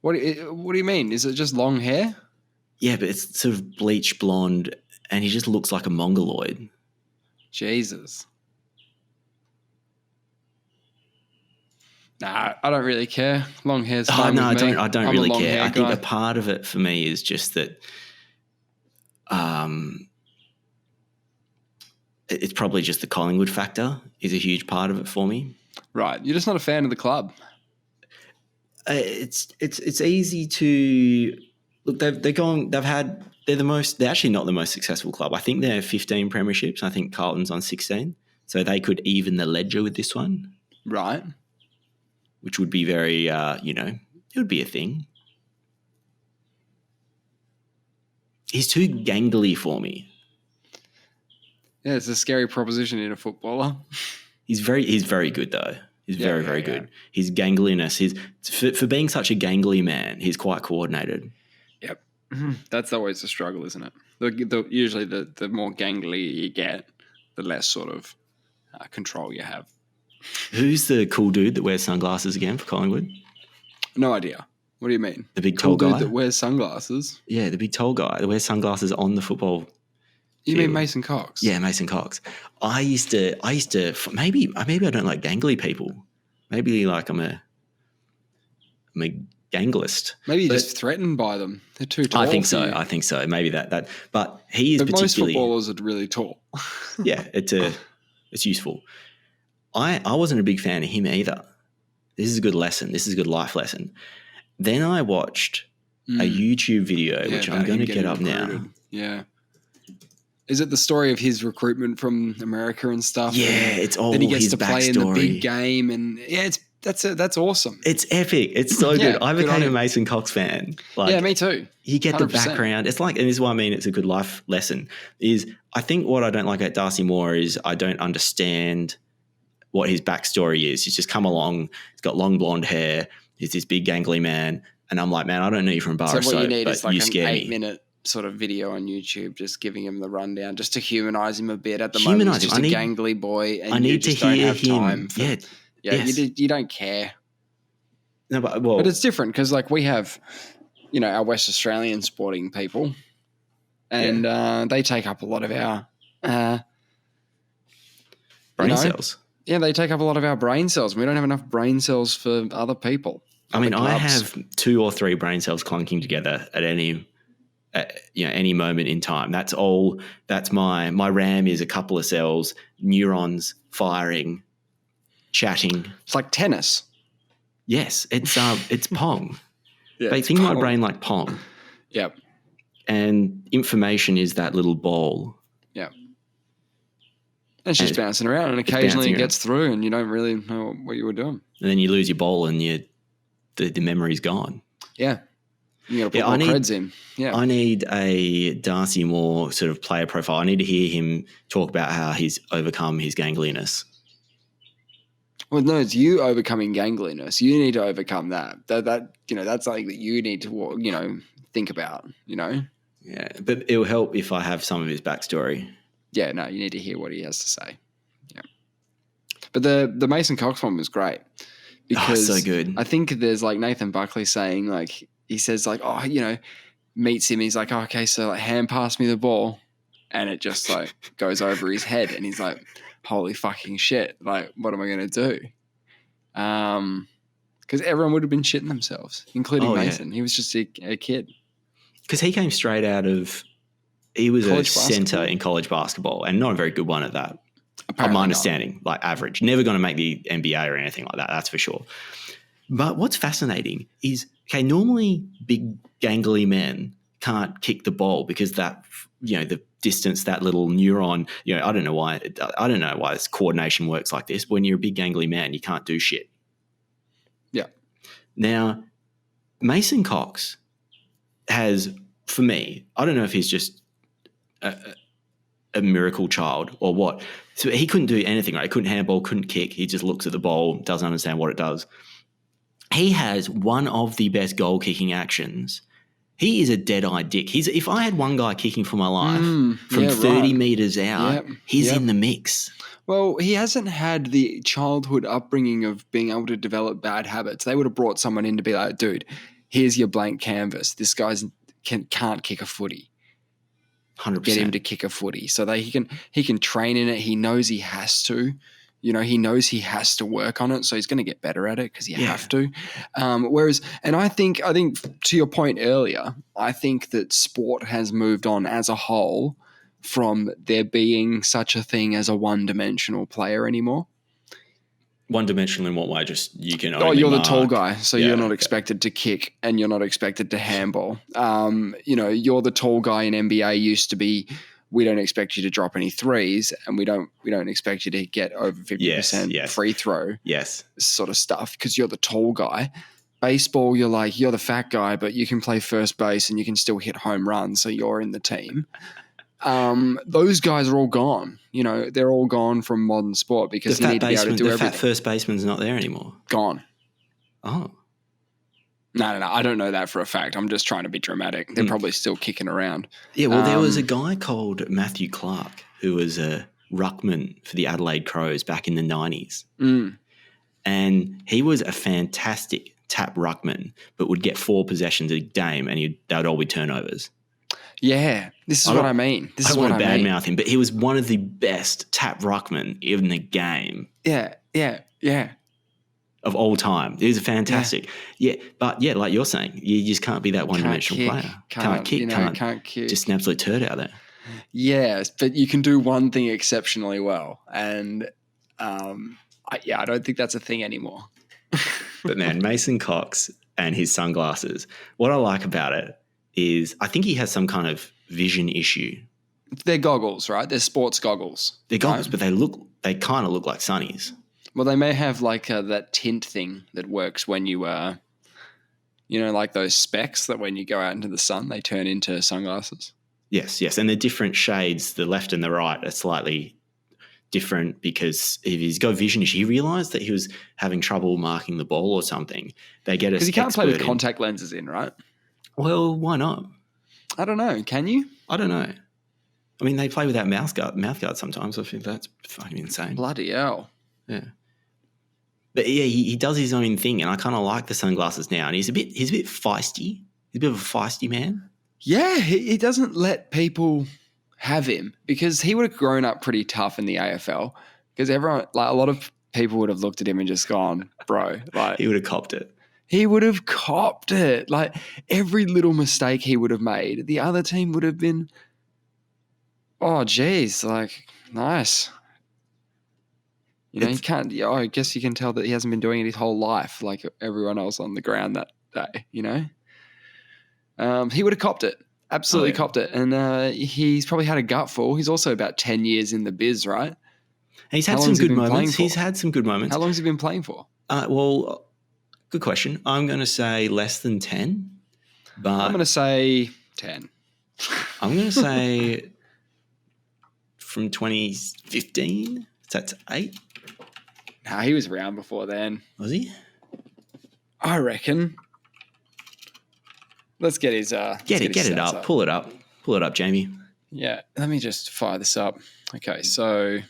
What do you mean? Is it just long hair? Yeah, but it's sort of bleach blonde, and he just looks like a mongoloid. Jesus. Nah, I don't really care. Long hair's fine with me. I don't really care. I think a part of it for me is just that it's probably just the Collingwood factor is a huge part of it for me. Right. You're just not a fan of the club. It's easy to look. They're actually not the most successful club. I think they're 15 premierships. I think Carlton's on 16, so they could even the ledger with this one, right? Which would be very, it would be a thing. He's too gangly for me. Yeah, it's a scary proposition in a footballer. He's very good though. He's very good. His gangliness, for being such a gangly man, he's quite coordinated. Yep. That's always the struggle, isn't it? Usually the more gangly you get, the less sort of control you have. Who's the cool dude that wears sunglasses again for Collingwood? No idea. What do you mean? The big tall guy? Dude that wears sunglasses? Yeah, the big tall guy that wears sunglasses on the football You mean Mason Cox? Yeah, Mason Cox. I used to maybe I don't like gangly people. Maybe like I'm a ganglist. Maybe you're just threatened by them. They're too tall. I think so. You. I think so. Maybe that. But he is But particularly. most footballers are really tall. Yeah, it's useful. I wasn't a big fan of him either. This is a good lesson. This is a good life lesson. Then I watched a YouTube video, which I'm going to get up recruited. now. Yeah. Is it the story of his recruitment from America and stuff? Yeah, it's all his backstory. Then he gets to play in the big game, and that's awesome. It's epic. It's so good. I became a Mason Cox fan. Yeah, me too. You get 100%. The background. It's like, and this is what I mean. It's a good life lesson. Is I think what I don't like at Darcy Moore is I don't understand what his backstory is. He's just come along. He's got long blonde hair. He's this big gangly man, and I'm like, man, I don't know you from a bar of soap, what you need is like you an scare 8-minute sort of video on YouTube, just giving him the rundown, just to humanize him a bit. At the moment, he's just a gangly boy, and I need to hear him. You don't care. No, but it's different because like we have, our West Australian sporting people, and they take up a lot of our brain cells. Yeah, they take up a lot of our brain cells. We don't have enough brain cells for other people. I mean, I have 2 or 3 brain cells clunking together at any moment in time. That's all. That's my RAM is a couple of cells, neurons firing, chatting. It's like tennis. Yes, it's Pong. Yeah, they think my brain like Pong. Yep. And information is that little ball. Yep. It's just bouncing around, and occasionally it gets through, and you don't really know what you were doing. And then you lose your ball, and the memory's gone. Yeah. You got to put more creds in. Yeah. I need a Darcy Moore sort of player profile. I need to hear him talk about how he's overcome his gangliness. Well, no, it's you overcoming gangliness. You need to overcome that. That's something that you need to, think about, Yeah, but it'll help if I have some of his backstory. Yeah, no, you need to hear what he has to say. Yeah. But the Mason Cox one was great because so good. I think there's like Nathan Buckley saying like, he says like, meets him. He's like, oh, okay, so like hand pass me the ball. And it just like goes over his head. And he's like, holy fucking shit. Like, what am I going to do? Because everyone would have been shitting themselves, including Mason. Yeah. He was just a kid. Because he came straight out of, he was a center in college basketball and not a very good one at that. From my understanding, like average. Never going to make the NBA or anything like that, that's for sure. But what's fascinating is, normally big gangly men can't kick the ball because that, the distance, that little neuron, I don't know why this coordination works like this. When you're a big gangly man, you can't do shit. Yeah. Now, Mason Cox has, for me, I don't know if he's just a miracle child or what. So he couldn't do anything, right? He couldn't handball, couldn't kick. He just looks at the ball, doesn't understand what it does. He has one of the best goal kicking actions. He is a dead-eyed dick. If I had one guy kicking for my life from 30 meters out, he's in the mix. Well, he hasn't had the childhood upbringing of being able to develop bad habits. They would have brought someone in to be like, dude, here's your blank canvas. This guy can't kick a footy. 100%. Get him to kick a footy so that he can train in it. He knows he has to. He knows he has to work on it, so he's going to get better at it because you have to. And I think to your point earlier, I think that sport has moved on as a whole from there being such a thing as a one-dimensional player anymore. One-dimensional in what way? Just you can only you're mark. The tall guy, so you're not expected to kick and you're not expected to handball. You're the tall guy in NBA used to be, we don't expect you to drop any threes and we don't expect you to get over 50% free throw sort of stuff because you're the tall guy. Baseball, you're the fat guy, but you can play first base and you can still hit home runs, so you're in the team. Those guys are all gone. They're all gone from modern sport because you need to be able to do everything. The fat first baseman's not there anymore. Gone. Oh. No. I don't know that for a fact. I'm just trying to be dramatic. They're probably still kicking around. Yeah, well, there was a guy called Matthew Clark who was a ruckman for the Adelaide Crows back in the 90s. And he was a fantastic tap ruckman, but would get 4 possessions a game and they would all be turnovers. Yeah, this is what I mean. I don't want to badmouth him, but he was one of the best tap ruckmen in the game. Yeah. of all time. It was fantastic. Yeah, but yeah, like you're saying, you just can't be that one-dimensional player. Can't kick, can't kick. Just an absolute turd out there. Yes, but you can do one thing exceptionally well, and I don't think that's a thing anymore. But man, Mason Cox and his sunglasses, what I like about it is I think he has some kind of vision issue. They're goggles, right? They're sports goggles. They're goggles, but they kind of look like sunnies. Well, they may have like that tint thing that works when you, like those specs that when you go out into the sun, they turn into sunglasses. Yes, and they're different shades. The left and the right are slightly different because if he's got vision issue, he realised that he was having trouble marking the ball or something. They get because you can't play with contact lenses in, right? Well, why not? I don't know. Can you? I don't know. I mean, they play without mouth guard sometimes. I think that's fucking insane. Bloody hell. Yeah. But yeah, he does his own thing, and I kind of like the sunglasses now. And he's a bit feisty. He's a bit of a feisty man. Yeah, he doesn't let people have him because he would have grown up pretty tough in the AFL because everyone, like a lot of people would have looked at him and just gone, bro. Like he would have copped it. He would have copped it. Like every little mistake he would have made, the other team would have been, oh, geez, like, nice. You can't, I guess you can tell that he hasn't been doing it his whole life like everyone else on the ground that day, He would have copped it. Absolutely copped it. And he's probably had a gutful. He's also about 10 years in the biz, right? And he's had some good moments. He's had some good moments. How long has he been playing for? Well, good question. I'm going to say less than 10. But I'm going to say 10. I'm going to say from 2015. That's 8. Nah, he was around before then. Was he? I reckon. Let's get his get it up. Pull it up, Jamie. Yeah, let me just fire this up. Okay, so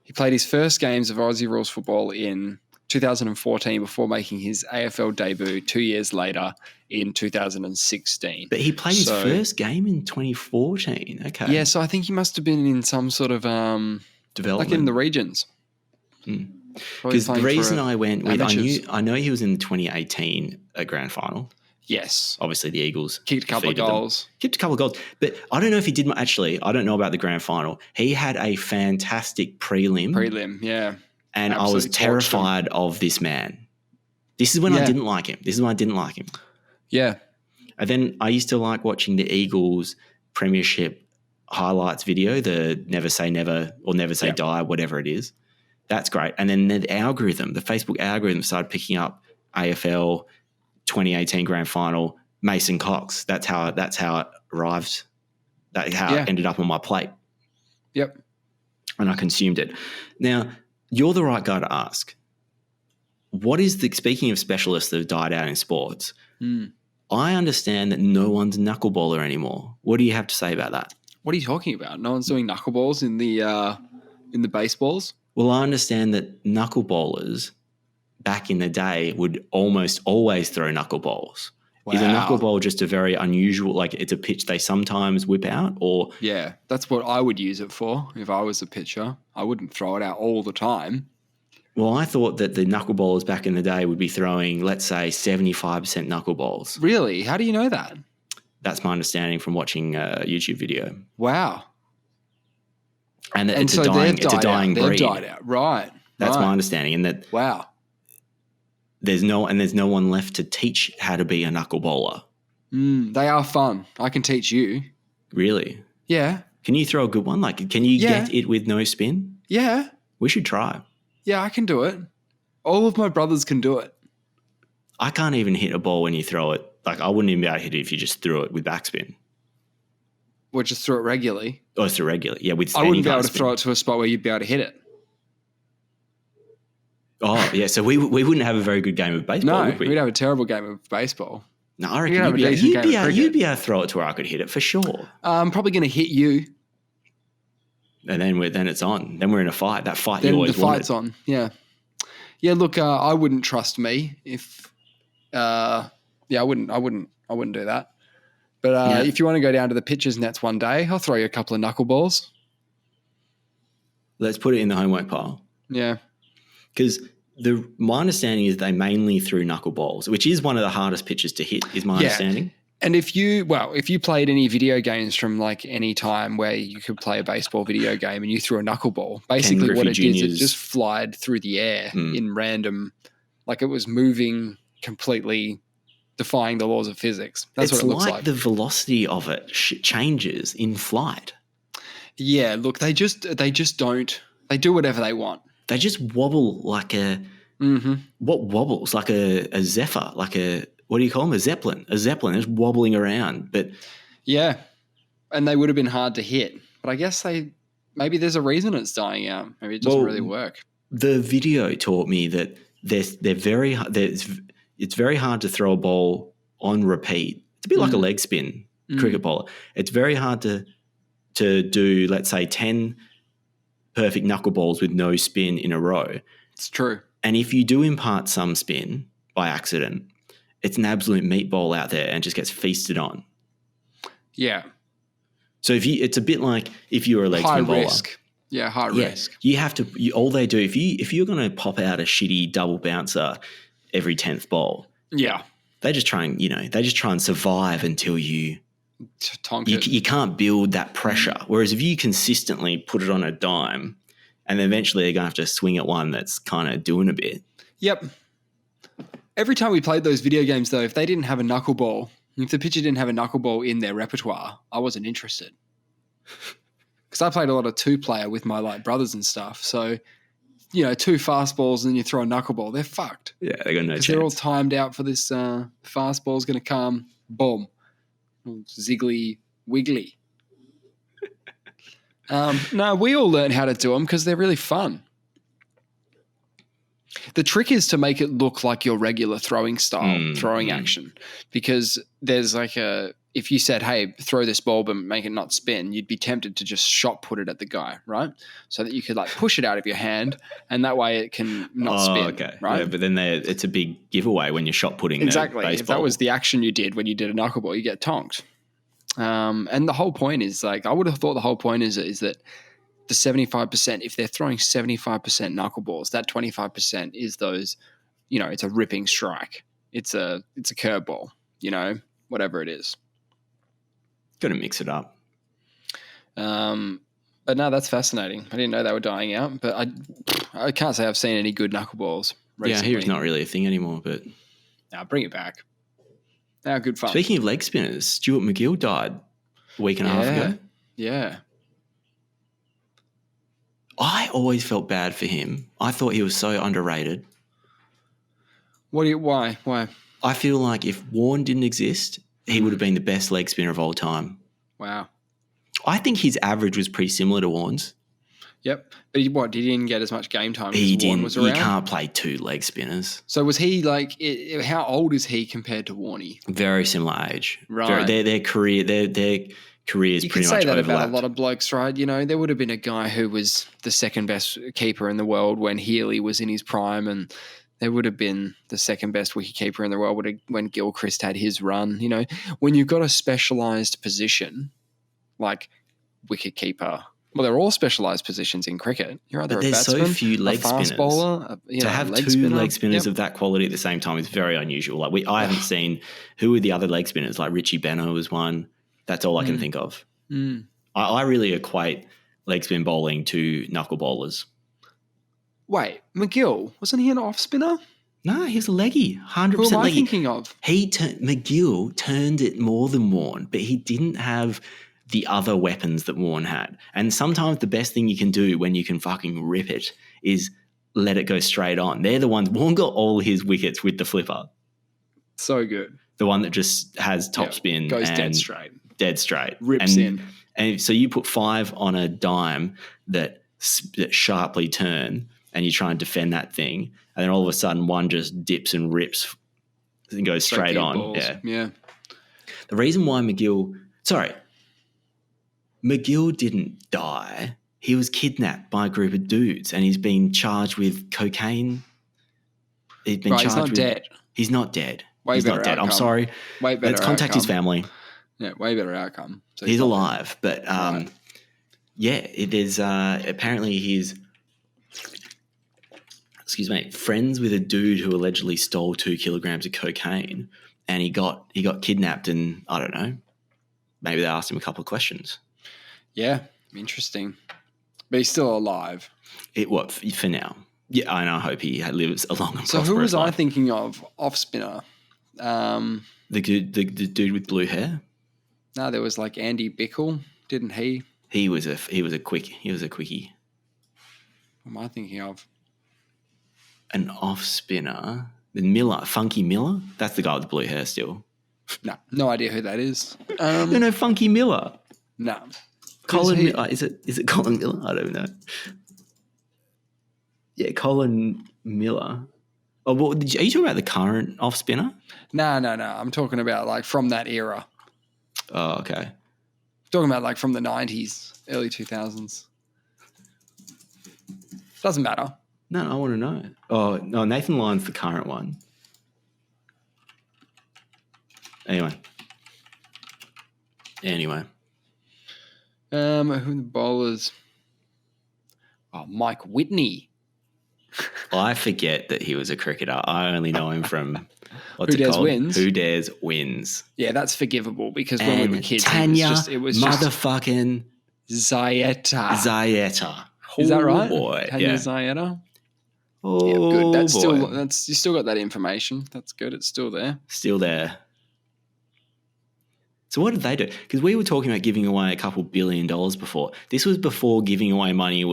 he played his first games of Aussie rules football in 2014 before making his AFL debut 2 years later in 2016. But he played his first game in 2014. Okay. Yeah, so I think he must have been in some sort of development, like in the regions. Because the reason I went with, I know he was in the 2018 Grand Final. Yes. Obviously, the Eagles kicked a couple of goals. But I don't know if he did. Actually, I don't know about the Grand Final. He had a fantastic prelim. Yeah. And I was terrified of this man. This is when I didn't like him. Yeah. And then I used to like watching the Eagles premiership highlights video, the never say never or never say die, whatever it is. That's great. And then the Facebook algorithm started picking up AFL 2018 Grand Final, Mason Cox. That's how it arrived. It ended up on my plate. Yep. And I consumed it. Now, you're the right guy to ask. Speaking of specialists that have died out in sports, I understand that no one's a knuckleballer anymore. What do you have to say about that? What are you talking about? No one's doing knuckleballs in the baseballs? Well, I understand that knuckleballers back in the day would almost always throw knuckleballs. Wow. Is a knuckleball just a very unusual, like it's a pitch they sometimes whip out or? Yeah, that's what I would use it for if I was a pitcher. I wouldn't throw it out all the time. Well, I thought that the knuckleballers back in the day would be throwing, let's say, 75% knuckleballs. Really? How do you know that? That's my understanding from watching a YouTube video. Wow. And that it's a dying breed. They've died out. Right. That's my understanding. And that there's no one left to teach how to be a knuckleballer. They are fun. I can teach you. Really? Yeah. Can you throw a good one? Like, can you get it with no spin? Yeah. We should try. Yeah, I can do it. All of my brothers can do it. I can't even hit a ball when you throw it. Like, I wouldn't even be able to hit it if you just threw it with backspin. Or just throw it regularly. Oh, through regularly. Yeah, with I wouldn't be able to throw it to a spot where you'd be able to hit it. Oh, yeah. So we wouldn't have a very good game of baseball, would we? We'd have a terrible game of baseball. No, I reckon you'd be able to throw it to where I could hit it for sure. I'm probably going to hit you. And then it's on. Then we're in a fight. That fight then you always the fight's on. Yeah. Yeah, look, I wouldn't trust me if I wouldn't do that. But if you want to go down to the pitcher's nets one day, I'll throw you a couple of knuckleballs. Let's put it in the homework pile. Yeah. Because my understanding is they mainly threw knuckleballs, which is one of the hardest pitches to hit, is my understanding. And if you played any video games from like any time where you could play a baseball video game and you threw a knuckleball, basically what it did is it just flied through the air in random, like it was moving completely, defying the laws of physics. That's what it looks like. The velocity of it changes in flight. Yeah, look, they just don't. They do whatever they want. They just wobble like a what wobbles like a zephyr, like a, what do you call them? A zeppelin is wobbling around. But yeah, and they would have been hard to hit. But I guess maybe there's a reason it's dying out. Maybe it doesn't really work. The video taught me that it's very hard to throw a ball on repeat. It's a bit like a leg spin cricket bowler. It's very hard to do, let's say, 10 perfect knuckleballs with no spin in a row. It's true. And if you do impart some spin by accident, it's an absolute meatball out there and just gets feasted on. Yeah. So it's a bit like if you're a leg spin bowler. Risk. Yeah, high risk. You have to. All they do, if you're going to pop out a shitty double bouncer every 10th ball, they just try and survive until you can't build that pressure. Whereas if you consistently put it on a dime, and then eventually they're going to have to swing at one that's kind of doing a bit. Yep. Every time we played those video games, though, if they didn't have a knuckleball, if the pitcher didn't have a knuckleball in their repertoire, I wasn't interested. Because I played a lot of two-player with my like brothers and stuff. So, two fastballs and then you throw a knuckleball, they're fucked. Yeah, they got no chance. They're all timed out for this fastball's going to come, boom, ziggly wiggly. No, we all learn how to do them because they're really fun. The trick is to make it look like your regular throwing style, throwing action, because there's like if you said, hey, throw this ball but make it not spin, you'd be tempted to just shot put it at the guy, right? So that you could like push it out of your hand and that way it can not spin, okay. Right? Yeah, but then it's a big giveaway when you're shot putting exactly. The baseball. If that was the action you did when you did a knuckleball, you get tonked. And the whole point is like, I would have thought the whole point is that the 75%, if they're throwing 75% knuckleballs, that 25% is those, it's a ripping strike. It's a curveball, whatever it is. Got to mix it up. But no, that's fascinating. I didn't know they were dying out, but I can't say I've seen any good knuckleballs recently. Yeah, here it's not really a thing anymore, but now bring it back. Now, good fun. Speaking of leg spinners, Stuart MacGill died a week and a half ago. Yeah. I always felt bad for him. I thought he was so underrated. Why? I feel like if Warne didn't exist, he would have been the best leg spinner of all time. Wow. I think his average was pretty similar to Warne's. Yep. But he didn't get as much game time as Warne was around? You can't play two leg spinners. So was he like, how old is he compared to Warney? Very similar age. Right. Their careers pretty much overlap. You can say that about a lot of blokes, right? There would have been a guy who was the second best keeper in the world when Healy was in his prime, and there would have been the second best wicketkeeper in the world when Gilchrist had his run. When you've got a specialised position like wicketkeeper, well, they're all specialised positions in cricket. You're either a batsman, so few leg a fast spinners. Bowler, to have two leg spinners of that quality at the same time is very unusual. Like I haven't seen who are the other leg spinners. Like Richie Bennu was one. That's all I can think of. I really equate leg spin bowling to knuckle bowlers. Wait, MacGill, wasn't he an off spinner? No, he was a leggy, 100% leggy. Who am I thinking of? MacGill turned it more than Warne, but he didn't have the other weapons that Warne had. And sometimes the best thing you can do when you can fucking rip it is let it go straight on. They're the ones. Warne got all his wickets with the flipper. So good. The one that just has top spin. Goes and dead straight. Dead straight. Rips in. And so you put 5 on a dime that sharply turn and you try and defend that thing. And then all of a sudden one just dips and rips and goes straight on. Balls. Yeah. The reason why MacGill didn't die. He was kidnapped by a group of dudes and he's been charged with cocaine. He's not dead. He's not dead. He's not dead. I'm sorry. Way better. Let's contact his family. Yeah, way better outcome. So he's alive, but it is apparently his excuse me, friends with a dude who allegedly stole 2 kilograms of cocaine, and he got kidnapped, and I don't know, maybe they asked him a couple of questions. Yeah, interesting. But he's still alive. For now. Yeah, and I hope he lives a long and prosperous life. So who was I thinking of off spinner? The dude with blue hair? No, there was like Andy Bickle, didn't he? He was a quickie. What am I thinking of? An off spinner. The Miller, Funky Miller? That's the guy with the blue hair still. No idea who that is. No, Funky Miller. No. Colin, is it Colin Miller? I don't know. Yeah, Colin Miller. Oh, well, are you talking about the current off spinner? No. I'm talking about like from that era. Oh, okay. Talking about like from the 90s, early 2000s. Doesn't matter. No, I want to know. Oh, no, Nathan Lyon's the current one. Anyway. Who are the bowlers? Oh, Mike Whitney. I forget that he was a cricketer. I only know him from Who Dares Wins. Who Dares Wins. Yeah, that's forgivable because when we were kids, it was motherfucking Zayeta. Oh, is that right? Boy. Tanya Yeah. Zayeta. Oh, yeah, good. That's boy. you still got that information. That's good. It's still there. Still there. So what did they do? Because we were talking about giving away a couple $1 billion before. This was before giving away money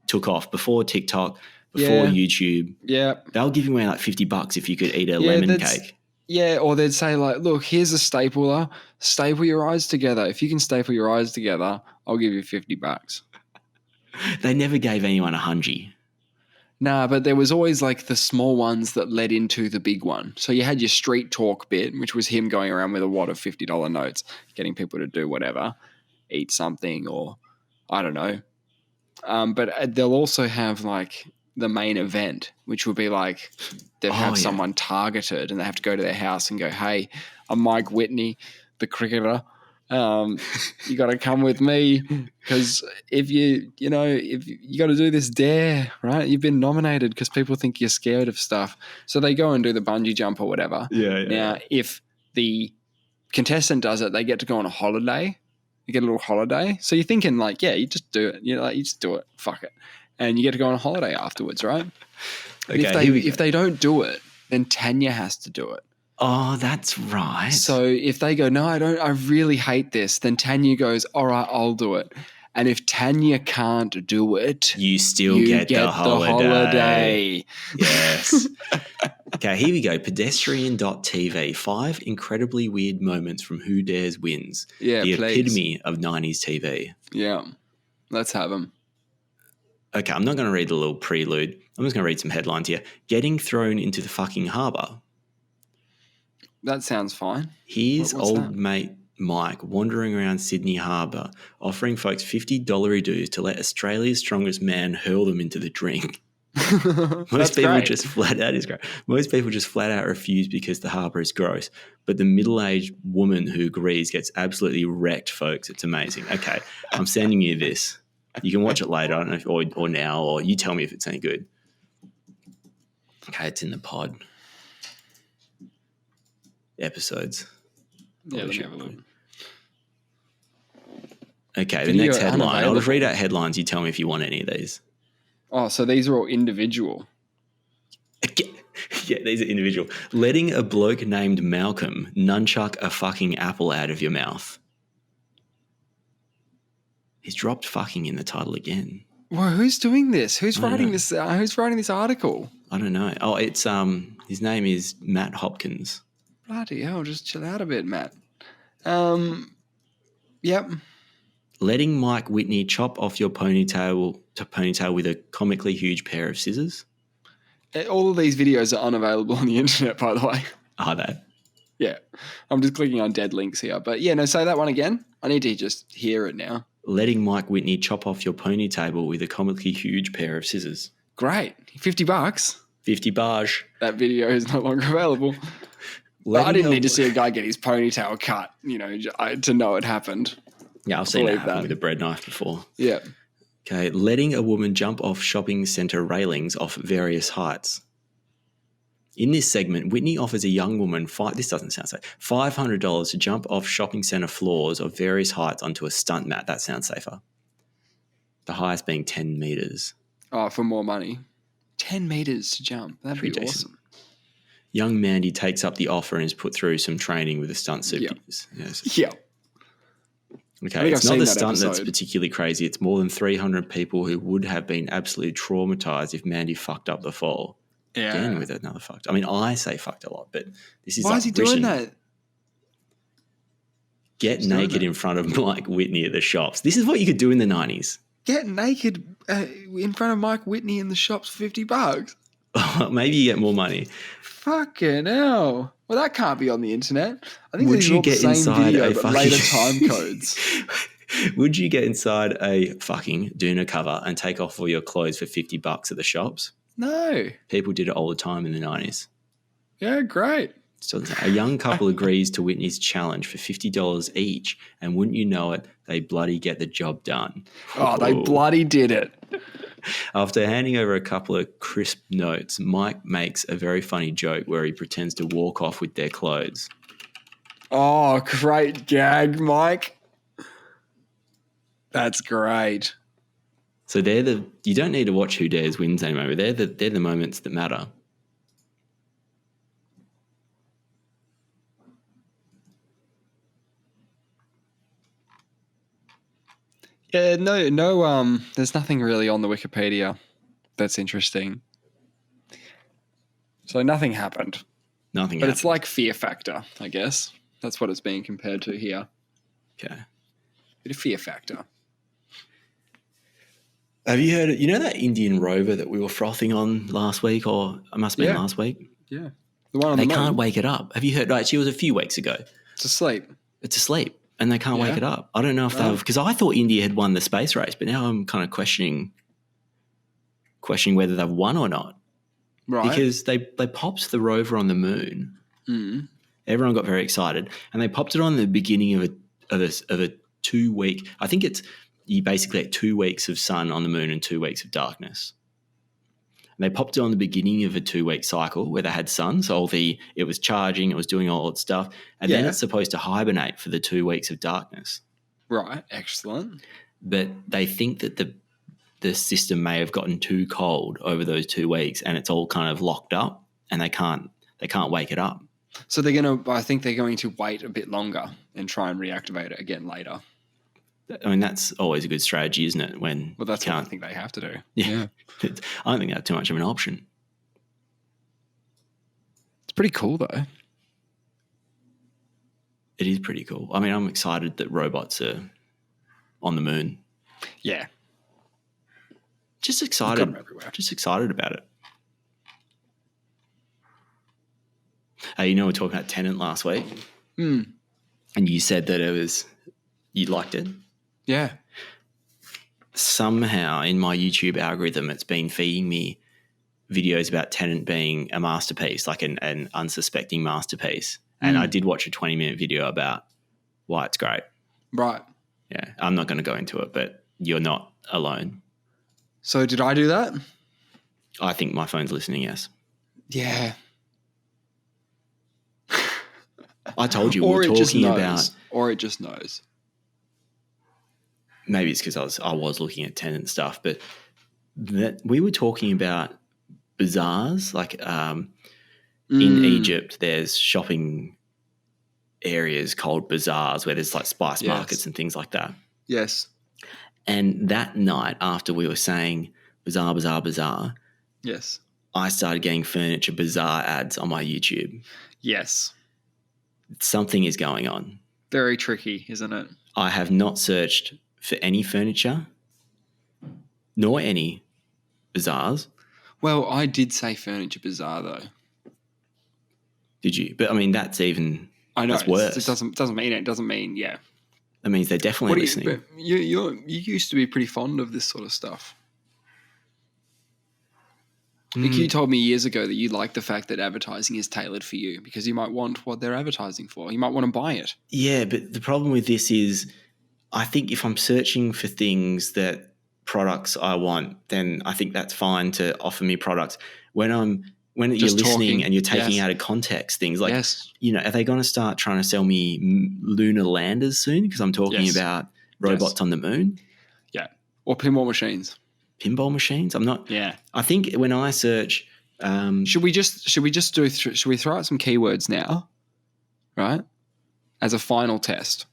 took off, before TikTok, before YouTube. Yeah. They were giving away like $50 if you could eat a lemon cake. Yeah, or they'd say like, look, here's a stapler. Staple your eyes together. If you can staple your eyes together, I'll give you $50. They never gave anyone a $100. Nah, but there was always like the small ones that led into the big one. So you had your street talk bit, which was him going around with a wad of $50 notes, getting people to do whatever, eat something or I don't know. But they'll also have like the main event, which would be like they'd have someone targeted and they have to go to their house and go, hey, I'm Mike Whitney, the cricketer. You got to come with me because if you got to do this dare, right? You've been nominated because people think you're scared of stuff. So they go and do the bungee jump or whatever. Yeah. Now, if the contestant does it, they get to go on a holiday. You get a little holiday. So you're thinking like, yeah, you just do it. You just do it. Fuck it. And you get to go on a holiday afterwards, right? Okay, if they don't do it, then Tanya has to do it. Oh, that's right. So if they go, no, I really hate this, then Tanya goes, all right, I'll do it. And if Tanya can't do it, you get the holiday. Yes. Okay, here we go. Pedestrian.tv. 5 incredibly weird moments from Who Dares Wins. Yeah, the please. epitome of 90s TV. Yeah, let's have them. Okay, I'm not going to read the little prelude. I'm just going to read some headlines here. Getting thrown into the fucking harbour. That sounds fine. Here's old mate Mike wandering around Sydney Harbour, offering folks $50 dues to let Australia's strongest man hurl them into the drink. Most people just flat out refuse because the harbour is gross. But the middle-aged woman who agrees gets absolutely wrecked, folks. It's amazing. Okay, I'm sending you this. You can watch it later, I don't know if, or now, or you tell me if it's any good. Okay, it's in the pod. Episodes. Yeah, let me have a look. Okay, the next headline. I'll just read out headlines. You tell me if you want any of these. Oh, so these are all individual. Yeah, these are individual. Letting a bloke named Malcolm nunchuck a fucking apple out of your mouth. He's dropped fucking in the title again. Well, who's doing this? Who's writing this? Who's writing this article? I don't know. Oh, it's his name is Matt Hopkins. Bloody hell, just chill out a bit, Matt. Yep. Letting Mike Whitney chop off your ponytail with a comically huge pair of scissors. All of these videos are unavailable on the internet, by the way. Are they? Yeah. I'm just clicking on dead links here. But yeah, no, say that one again. I need to just hear it now. Letting Mike Whitney chop off your ponytail with a comically huge pair of scissors. Great. $50. 50 barge. That video is no longer available. I didn't need to see a guy get his ponytail cut, to know it happened. Yeah, I've seen that happen with a bread knife before. Yeah. Okay, letting a woman jump off shopping centre railings off various heights. In this segment, Whitney offers a young woman, this doesn't sound safe, $500 to jump off shopping centre floors of various heights onto a stunt mat. That sounds safer. The highest being 10 metres. Oh, for more money. 10 metres to jump. That'd Pretty be decent. awesome. Young Mandy takes up the offer and is put through some training with a stunt suit. Yes. Yeah. Okay, it's not the stunt that's particularly crazy. It's more than 300 people who would have been absolutely traumatised if Mandy fucked up the fall. Yeah. Again with another fucked. I mean, I say fucked a lot, but this is Why is he doing that? Get naked in front of Mike Whitney at the shops. This is what you could do in the 90s. Get naked in front of Mike Whitney in the shops for $50. Maybe you get more money. Fucking hell. Well, that can't be on the internet. I think Would you get the same inside video, a but fucking later time codes. Would you get inside a fucking Duna cover and take off all your clothes for $50 at the shops? No. People did it all the time in the 90s. Yeah, great. So a young couple agrees to Whitney's challenge for $50 each, and wouldn't you know it, they bloody get the job done. Oh, they bloody did it. After handing over a couple of crisp notes, Mike makes a very funny joke where he pretends to walk off with their clothes. Oh, great gag, Mike. That's great. So you don't need to watch Who Dares Wins anymore. They're the moments that matter. Yeah, no, there's nothing really on the Wikipedia that's interesting. So nothing happened. Nothing But happened. it's like Fear Factor, I guess. That's what it's being compared to here. Okay. Bit of Fear Factor. Have you heard you know that Indian rover that we were frothing on last week, or it must have been last week? Yeah. The one on They the moon. can't wake it up. Have you heard? Actually, it was a few weeks ago. It's asleep. It's asleep, and they can't wake it up. I don't know if they've, because I thought India had won the space race, but now I'm kind of questioning whether they've won or not. Right. Because they popped the rover on the moon. Mm. Everyone got very excited, and they popped it on the beginning of a 2 week. I think you basically had 2 weeks of sun on the moon and 2 weeks of darkness. And they popped it on the beginning of a 2 week cycle where they had sun, so it was charging, it was doing all its stuff, and then it's supposed to hibernate for the 2 weeks of darkness. Right, excellent. But they think that the system may have gotten too cold over those 2 weeks, and it's all kind of locked up, and they can't wake it up. So I think they're going to wait a bit longer and try and reactivate it again later. I mean, that's always a good strategy, isn't it? Well, that's what I think they have to do. Yeah. I don't think that's too much of an option. It's pretty cool, though. It is pretty cool. I mean, I'm excited that robots are on the moon. Yeah. Just excited. Just excited about it. Hey, we're talking about Tenet last week. Mm. And you said that you liked it. Yeah. Somehow in my YouTube algorithm, it's been feeding me videos about Tenet being a masterpiece, like an unsuspecting masterpiece. And I did watch a 20-minute video about why it's great. Right. Yeah. I'm not going to go into it, but you're not alone. So did I do that? I think my phone's listening, yes. Yeah. I told you we were talking about... Or it just knows. Maybe it's because I was looking at Tenet stuff, but we were talking about bazaars. Like in Egypt, there's shopping areas called bazaars where there's like spice markets and things like that. Yes. And that night after we were saying bazaar, bazaar, bazaar, yes, I started getting furniture bazaar ads on my YouTube. Yes. Something is going on. Very tricky, isn't it? I have not searched for any furniture nor any bazaars. Well, I did say furniture bazaar though. Did you? But I mean, that's even... I know. That's worse. It doesn't mean it. It doesn't mean, yeah. That means they're definitely listening. But you used to be pretty fond of this sort of stuff. Like you told me years ago that you like the fact that advertising is tailored for you because you might want what they're advertising for. You might want to buy it. Yeah, but the problem with this is I think if I'm searching for things that products I want, then I think that's fine to offer me products. When you're Just listening talking, and you're taking yes. out of context things like, Yes. are they going to start trying to sell me lunar landers soon because I'm talking Yes. about robots on the moon? Yeah. Or pinball machines. Pinball machines? I'm not. Yeah. I think when I search, Should we throw out some keywords now, right? As a final test,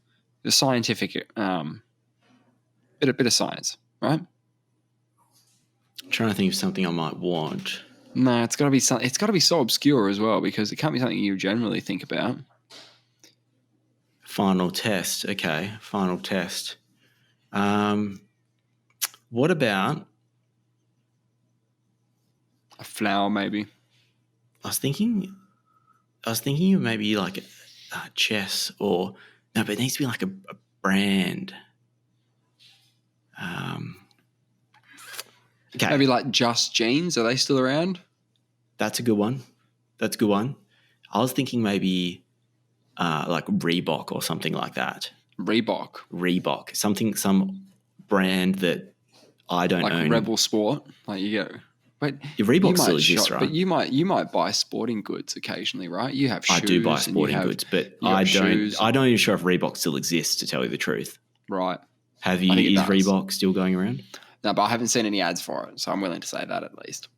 the scientific, bit of science, right? I'm trying to think of something I might want. No, it's got to be something. It's got to be so obscure as well because it can't be something you generally think about. Final test. Okay, final test. What about A flower, maybe. I was thinking of maybe like a chess or no, but it needs to be like a brand. Okay, Maybe like Just Jeans. Are they still around? that's a good one. I was thinking maybe like Reebok or something like that. Reebok. Some brand that I don't Like own. Rebel Sport. Like you go. But Reebok still exists, right? But you might buy sporting goods occasionally, right? You have shoes. I do buy sporting goods, but I don't. I'm not even sure if Reebok still exists. To tell you the truth, right? Is Reebok still going around? No, but I haven't seen any ads for it, so I'm willing to say that at least.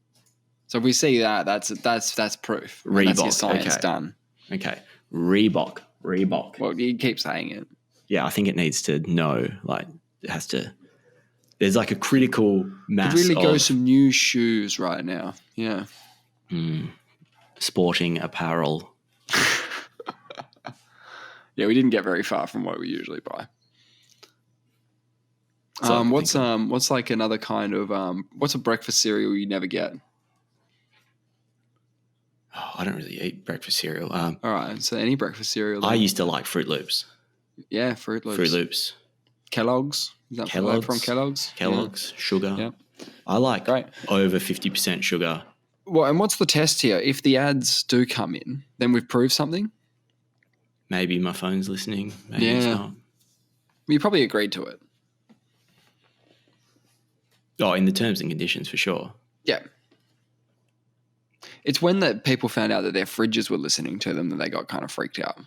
So if we see that, that's proof. Reebok, that's your science okay. done. Okay, Reebok. Well, you keep saying it. Yeah, I think it needs to know. Like, it has to. There's like a critical mass. Could really go some new shoes right now. Yeah. Sporting apparel. Yeah, we didn't get very far from what we usually buy. What's like another kind of what's a breakfast cereal you never get? Oh, I don't really eat breakfast cereal. All right, so any breakfast cereal. Then. I used to like Fruit Loops. Yeah, Fruit Loops. Kellogg's. Is that from Kellogg's? Kellogg's, sugar. Yeah. I like over 50% sugar. Well, and what's the test here? If the ads do come in, then we've proved something? Maybe my phone's listening. Maybe it's not. You probably agreed to it. Oh, in the terms and conditions, for sure. Yeah. It's when that people found out that their fridges were listening to them that they got kind of freaked out.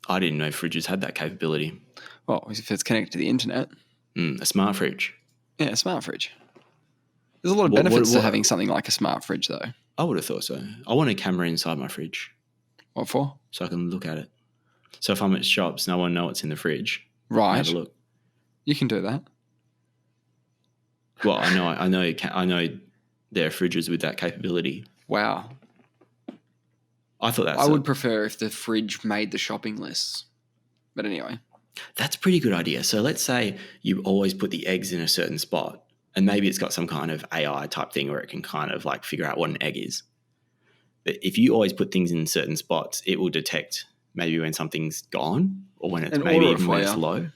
I didn't know fridges had that capability. Well, if it's connected to the internet. A smart fridge. Yeah, a smart fridge. There's a lot of benefits to having something like a smart fridge, though. I would have thought so. I want a camera inside my fridge. What for? So I can look at it. So if I'm at shops, no one knows what's in the fridge. Right. Have a look. You can do that. Well, I know there are fridges with that capability. Wow. I thought I would prefer if the fridge made the shopping lists. But anyway. That's a pretty good idea. So let's say you always put the eggs in a certain spot, and maybe it's got some kind of AI type thing where it can kind of like figure out what an egg is. But if you always put things in certain spots, it will detect maybe when something's gone or when it's maybe even when it's low.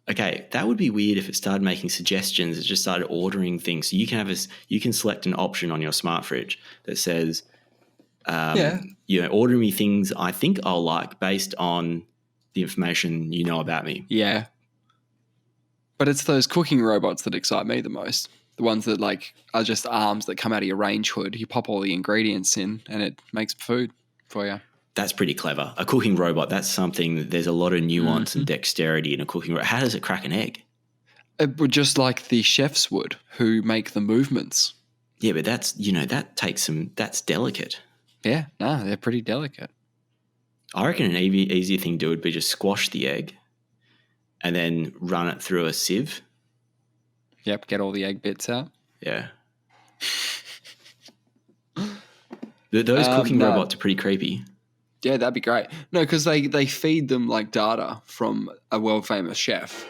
Okay, that would be weird if it started making suggestions. It just started ordering things. So you can select an option on your smart fridge that says, order me things I think I'll like based on the information you know about me. Yeah. But it's those cooking robots that excite me the most. The ones that like are just arms that come out of your range hood. You pop all the ingredients in and it makes food for you. That's pretty clever. A cooking robot, that's something that there's a lot of nuance and dexterity in a cooking robot. How does it crack an egg? It would just like the chefs would who make the movements. Yeah, but that's delicate. Yeah, they're pretty delicate. I reckon an easier thing to do would be just squash the egg and then run it through a sieve. Yep, get all the egg bits out. Yeah. Those cooking robots are pretty creepy. Yeah, that'd be great. No, because they feed them like data from a world-famous chef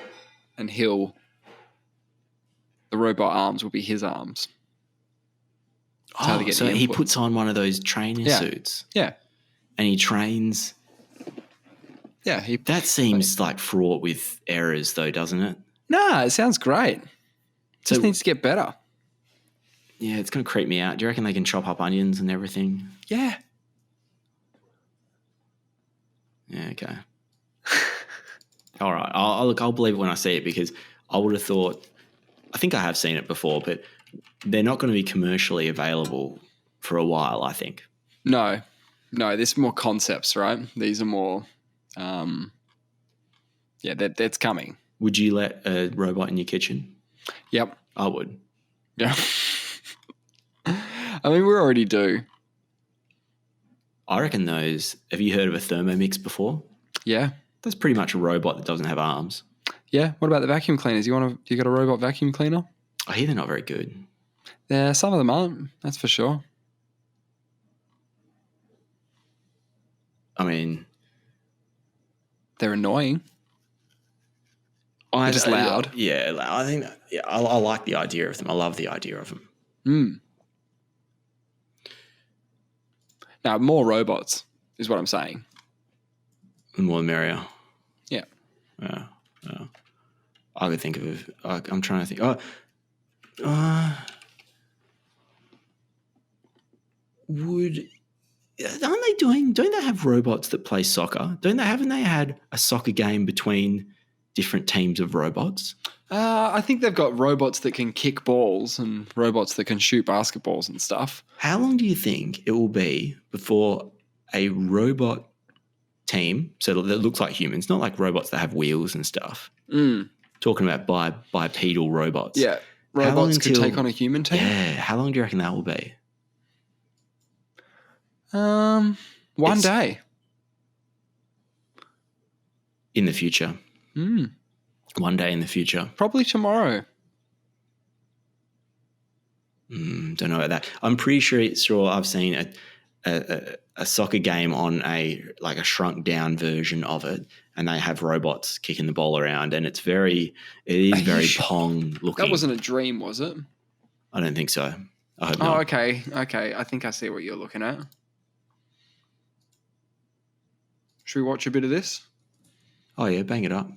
and the robot arms will be his arms. So he puts on one of those training suits. Yeah. And he trains. Yeah. That seems like fraught with errors though, doesn't it? Nah, it sounds great. Just needs to get better. Yeah, it's going to creep me out. Do you reckon they can chop up onions and everything? Yeah. Yeah, okay. All right. I'll believe it when I see it, because I would have thought, I think I have seen it before, but they're not going to be commercially available for a while, I think. No, there's more concepts, right? These are more, that's coming. Would you let a robot in your kitchen? Yep. I would. Yeah. I mean, we already do. I reckon those, have you heard of a Thermomix before? Yeah. That's pretty much a robot that doesn't have arms. Yeah. What about the vacuum cleaners? You got a robot vacuum cleaner? I hear they're not very good. Yeah, some of them aren't. That's for sure. I mean, they're annoying. They're just loud. Yeah, I think that, I like the idea of them. I love the idea of them. Now, more robots is what I'm saying. The more the merrier. Yeah. Yeah. I could think of I'm trying to think. Don't they have robots that play soccer? Haven't they had a soccer game between different teams of robots? I think they've got robots that can kick balls and robots that can shoot basketballs and stuff. How long do you think it will be before a robot team, so that looks like humans, not like robots that have wheels and stuff, talking about bipedal robots. Yeah, robots could take on a human team? Yeah, how long do you reckon that will be? One day. In the future. One day in the future. Probably tomorrow. Don't know about that. I'm pretty sure I've seen a soccer game on a shrunk down version of it, and they have robots kicking the ball around, and it is very Pong looking. That wasn't a dream, was it? I don't think so. I hope not. Oh, okay. I think I see what you're looking at. Should we watch a bit of this? Oh yeah, bang it up.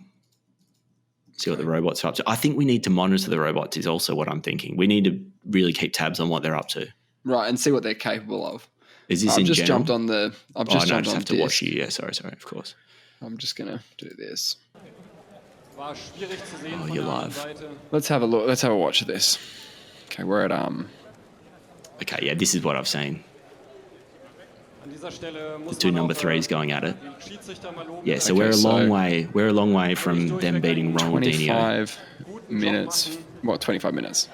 See what the robots are up to. I think we need to monitor the robots is also what I'm thinking. We need to really keep tabs on what they're up to. Right, and see what they're capable of. Is this I've in just general? jumped on the... I just have to watch you. Yeah, sorry, of course. I'm just going to do this. Oh, you're live. Let's have a look. Let's have a watch of this. Okay, we're at... Okay, yeah, this is what I've seen. The two number threes going at it. Yeah, so we're a long way from them beating Ronaldinho. 25 minutes. What, 25 minutes?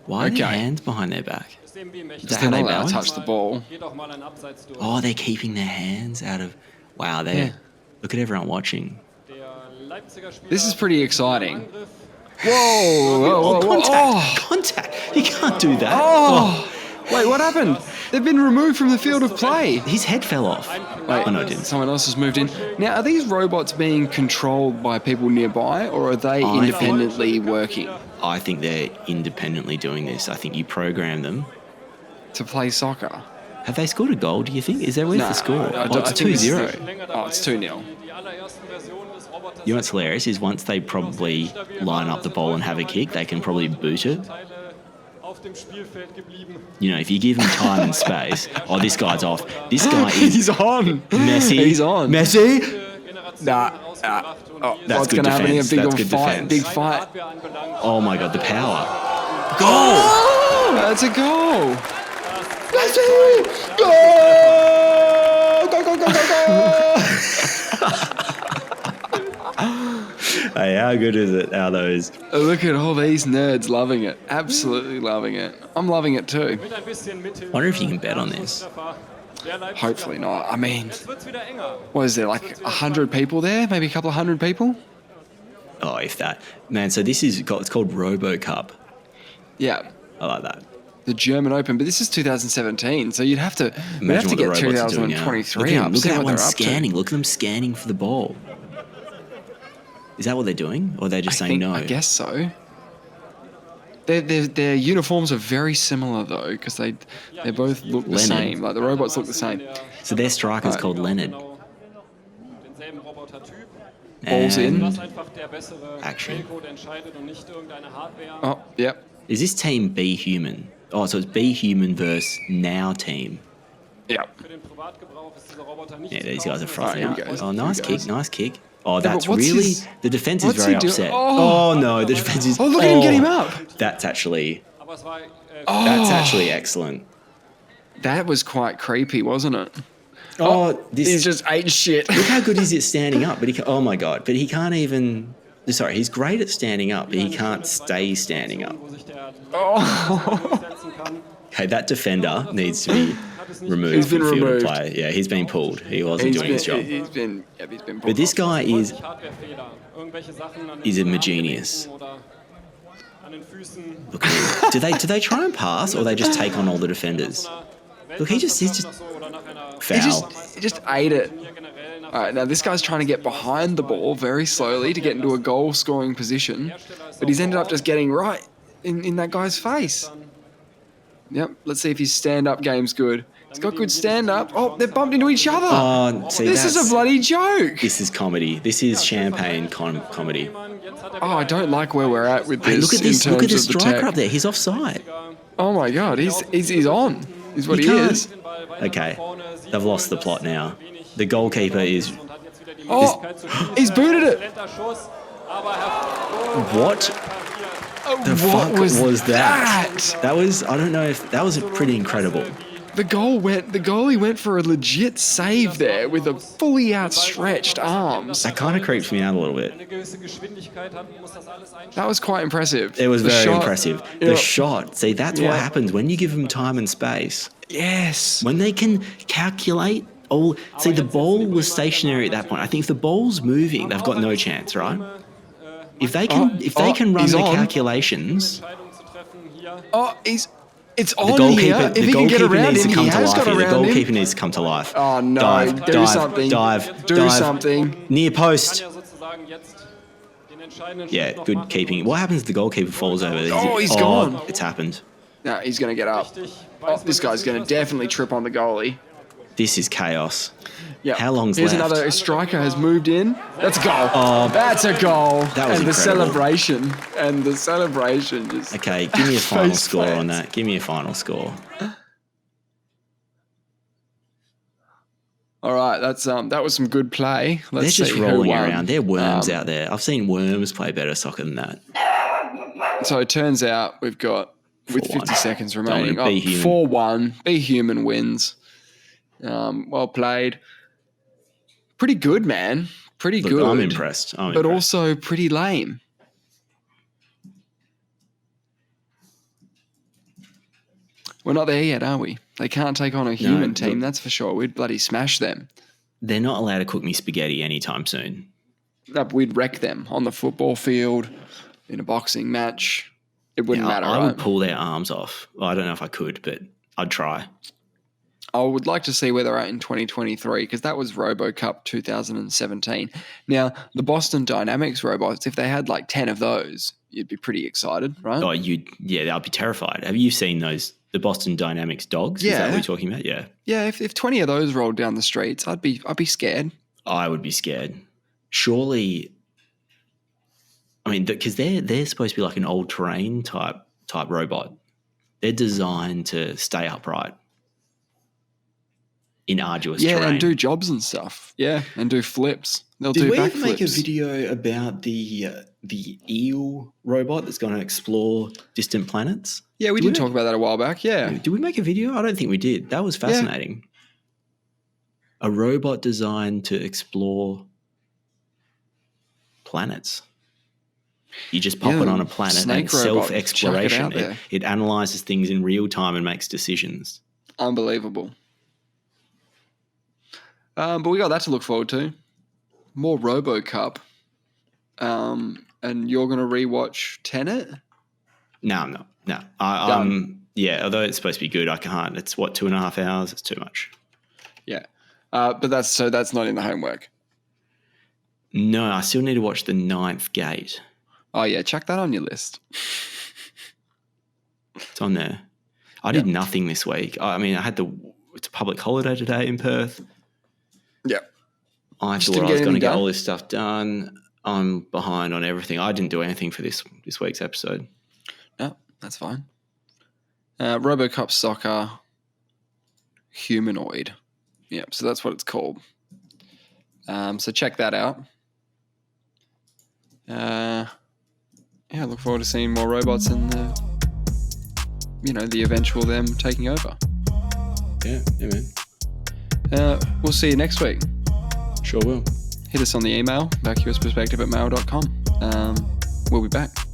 Why are their hands behind their back? Is how they balance? Touch the ball. Oh, they're keeping their hands out of... Wow, look at everyone watching. This is pretty exciting. Whoa! Contact! You can't do that. Oh! Wait, what happened? They've been removed from the field of play. His head fell off. Wait, no, it didn't. Someone else has moved in. Now, are these robots being controlled by people nearby, or are they independently working? I think they're independently doing this. I think you program them to play soccer. Have they scored a goal, do you think? Is that where's the score? It's 2-0. Oh, it's 2-0. You know what's hilarious is once they probably line up the ball and have a kick, they can probably boot it. You know, if you give him time and space, this guy's off. This guy is... He's on. Messi. He's on. Messi? Nah. That's good defense. That's good defense. Big fight. Oh, my God, the power. Goal! Oh, that's a goal. Messi! Goal! Go, go, go, go, go! Hey, how good is it? How those? Look at all these nerds loving it. Absolutely loving it. I'm loving it too. I wonder if you can bet on this. Hopefully not. I mean, what is there, like 100 people there? Maybe a couple of 100 people? Oh, if that. Man, so it's called Robo Cup. Yeah. I like that. The German Open, but this is 2017, so you'd have to get 2023 up. Look at that one scanning. Look at them scanning for the ball. Is that what they're doing? Or they're just saying no? I guess so. Their uniforms are very similar, though, because they both look the same. Like, the robots look the same. So their striker's called Leonard. Balls in. Action. Oh, yep. Is this team Be Human? Oh, so it's Be Human versus Now team. Yep. Yeah, these guys are frothing out. Oh, nice kick. Oh, that's but what's really his- the defense is what's very he doing? upset. Oh. Oh no, the defense is. Oh, look at him get him up. That's actually Oh, excellent. that was quite creepy, wasn't it? This He's just ate shit. look how good is it standing up, but oh my god, but he can't even. Sorry, he's great at standing up, but he can't stay standing up. Okay, that defender needs to be removed. He's been from field of removed. play. Yeah, he's been pulled. He wasn't doing his job. He's been pulled. But this guy is a genius. Look at him. Do they try and pass, or they just take on all the defenders? Look, he's just foul. He just ate it. All right, now this guy's trying to get behind the ball very slowly to get into a goal-scoring position, but he's ended up just getting right in that guy's face. Yep, let's see if his stand-up game's good. He's got good stand-up. Oh, they've bumped into each other. Oh, see, this is a bloody joke. This is comedy. This is champagne comedy. Oh, I don't like where we're at with this. Hey, look at this. in Look at terms the of striker tech. up there. He's offside. Oh my God, he's on. Is what he can't- is. Okay, they've lost the plot now. The goalkeeper is. Oh, he's booted it. What? The What fuck was that? that? That was. I don't know if that was pretty incredible. The goalie went for a legit save there with a fully outstretched arms. That kind of creeps me out a little bit. That was quite impressive. It was The very shot- impressive. Yeah. The shot. See, that's what Yeah. happens when you give them time and space. Yes. When they can calculate all. See, the ball was stationary at that point. I think if the ball's moving, they've got no chance, right? If they can run he's the on. calculations, Oh, it's the on goalkeeper, here. If he can get around needs him, to come he to has life got here. The around goalkeeper him. needs to come to life. Oh no! Dive, Do dive, something. dive, Do dive. something. Near post. Yeah, good keeping. What happens if the goalkeeper falls over? He's gone. It's happened. No, he's going to get up. Oh, this guy's going to definitely trip on the goalie. This is chaos. Yeah. How long's Here's left? another striker has moved in. That's a goal. Oh. That's a goal. That was and incredible. the celebration just. Okay, give me a final Face score on plants. that. Give me a final score. All right, that was some good play. Let's They're just see who rolling won. around. They're worms out there. I've seen worms play better soccer than that. So it turns out we've got with 4-1. 50 seconds remaining. Be human. 4-1. Be human wins. Well played. Pretty good, man. Pretty Look, good. I'm impressed. But also pretty lame. We're not there yet, are we? They can't take on a human team, that's for sure. We'd bloody smash them. They're not allowed to cook me spaghetti anytime soon. No, we'd wreck them on the football field, in a boxing match. It wouldn't matter, I right? would pull their arms off. Well, I don't know if I could, but I'd try. I would like to see where they're at in 2023 because that was RoboCup 2017. Now, the Boston Dynamics robots, if they had like 10 of those, you'd be pretty excited, right? Oh, I'd be terrified. Have you seen the Boston Dynamics dogs? Is that what you're talking about? Yeah. Yeah, if 20 of those rolled down the streets, I'd be scared. I would be scared. Surely, I mean, because they're supposed to be like an all-terrain type robot. They're designed to stay upright in arduous terrain. Yeah, and do jobs and stuff. Yeah, and do flips. They'll Did do we backflips. ever make a video about the eel robot that's going to explore distant planets? Yeah, we did talk about that a while back. Yeah. Did we make a video? I don't think we did. That was fascinating. A robot designed to explore planets. You just pop it on a planet snake and robot. self-exploration. Chuck it out there. It analyzes things in real time and makes decisions. Unbelievable. But we got that to look forward to. More RoboCup. And you're going to rewatch Tenet? No, I'm not. No. Yeah, although it's supposed to be good, I can't. It's 2.5 hours? It's too much. Yeah. But that's not in the homework. No, I still need to watch The Ninth Gate. Oh, yeah. Chuck that on your list. It's on there. I did nothing this week. I mean, it's a public holiday today in Perth. Yeah. I thought I was going to get all this stuff done. I'm behind on everything. I didn't do anything for this week's episode. No, that's fine. RoboCup Soccer Humanoid. Yeah, so that's what it's called. So check that out. I look forward to seeing more robots and the eventual them taking over. Yeah, man. We'll see you next week. Sure will. Hit us on the email, vacuousperspective@mail.com. We'll be back.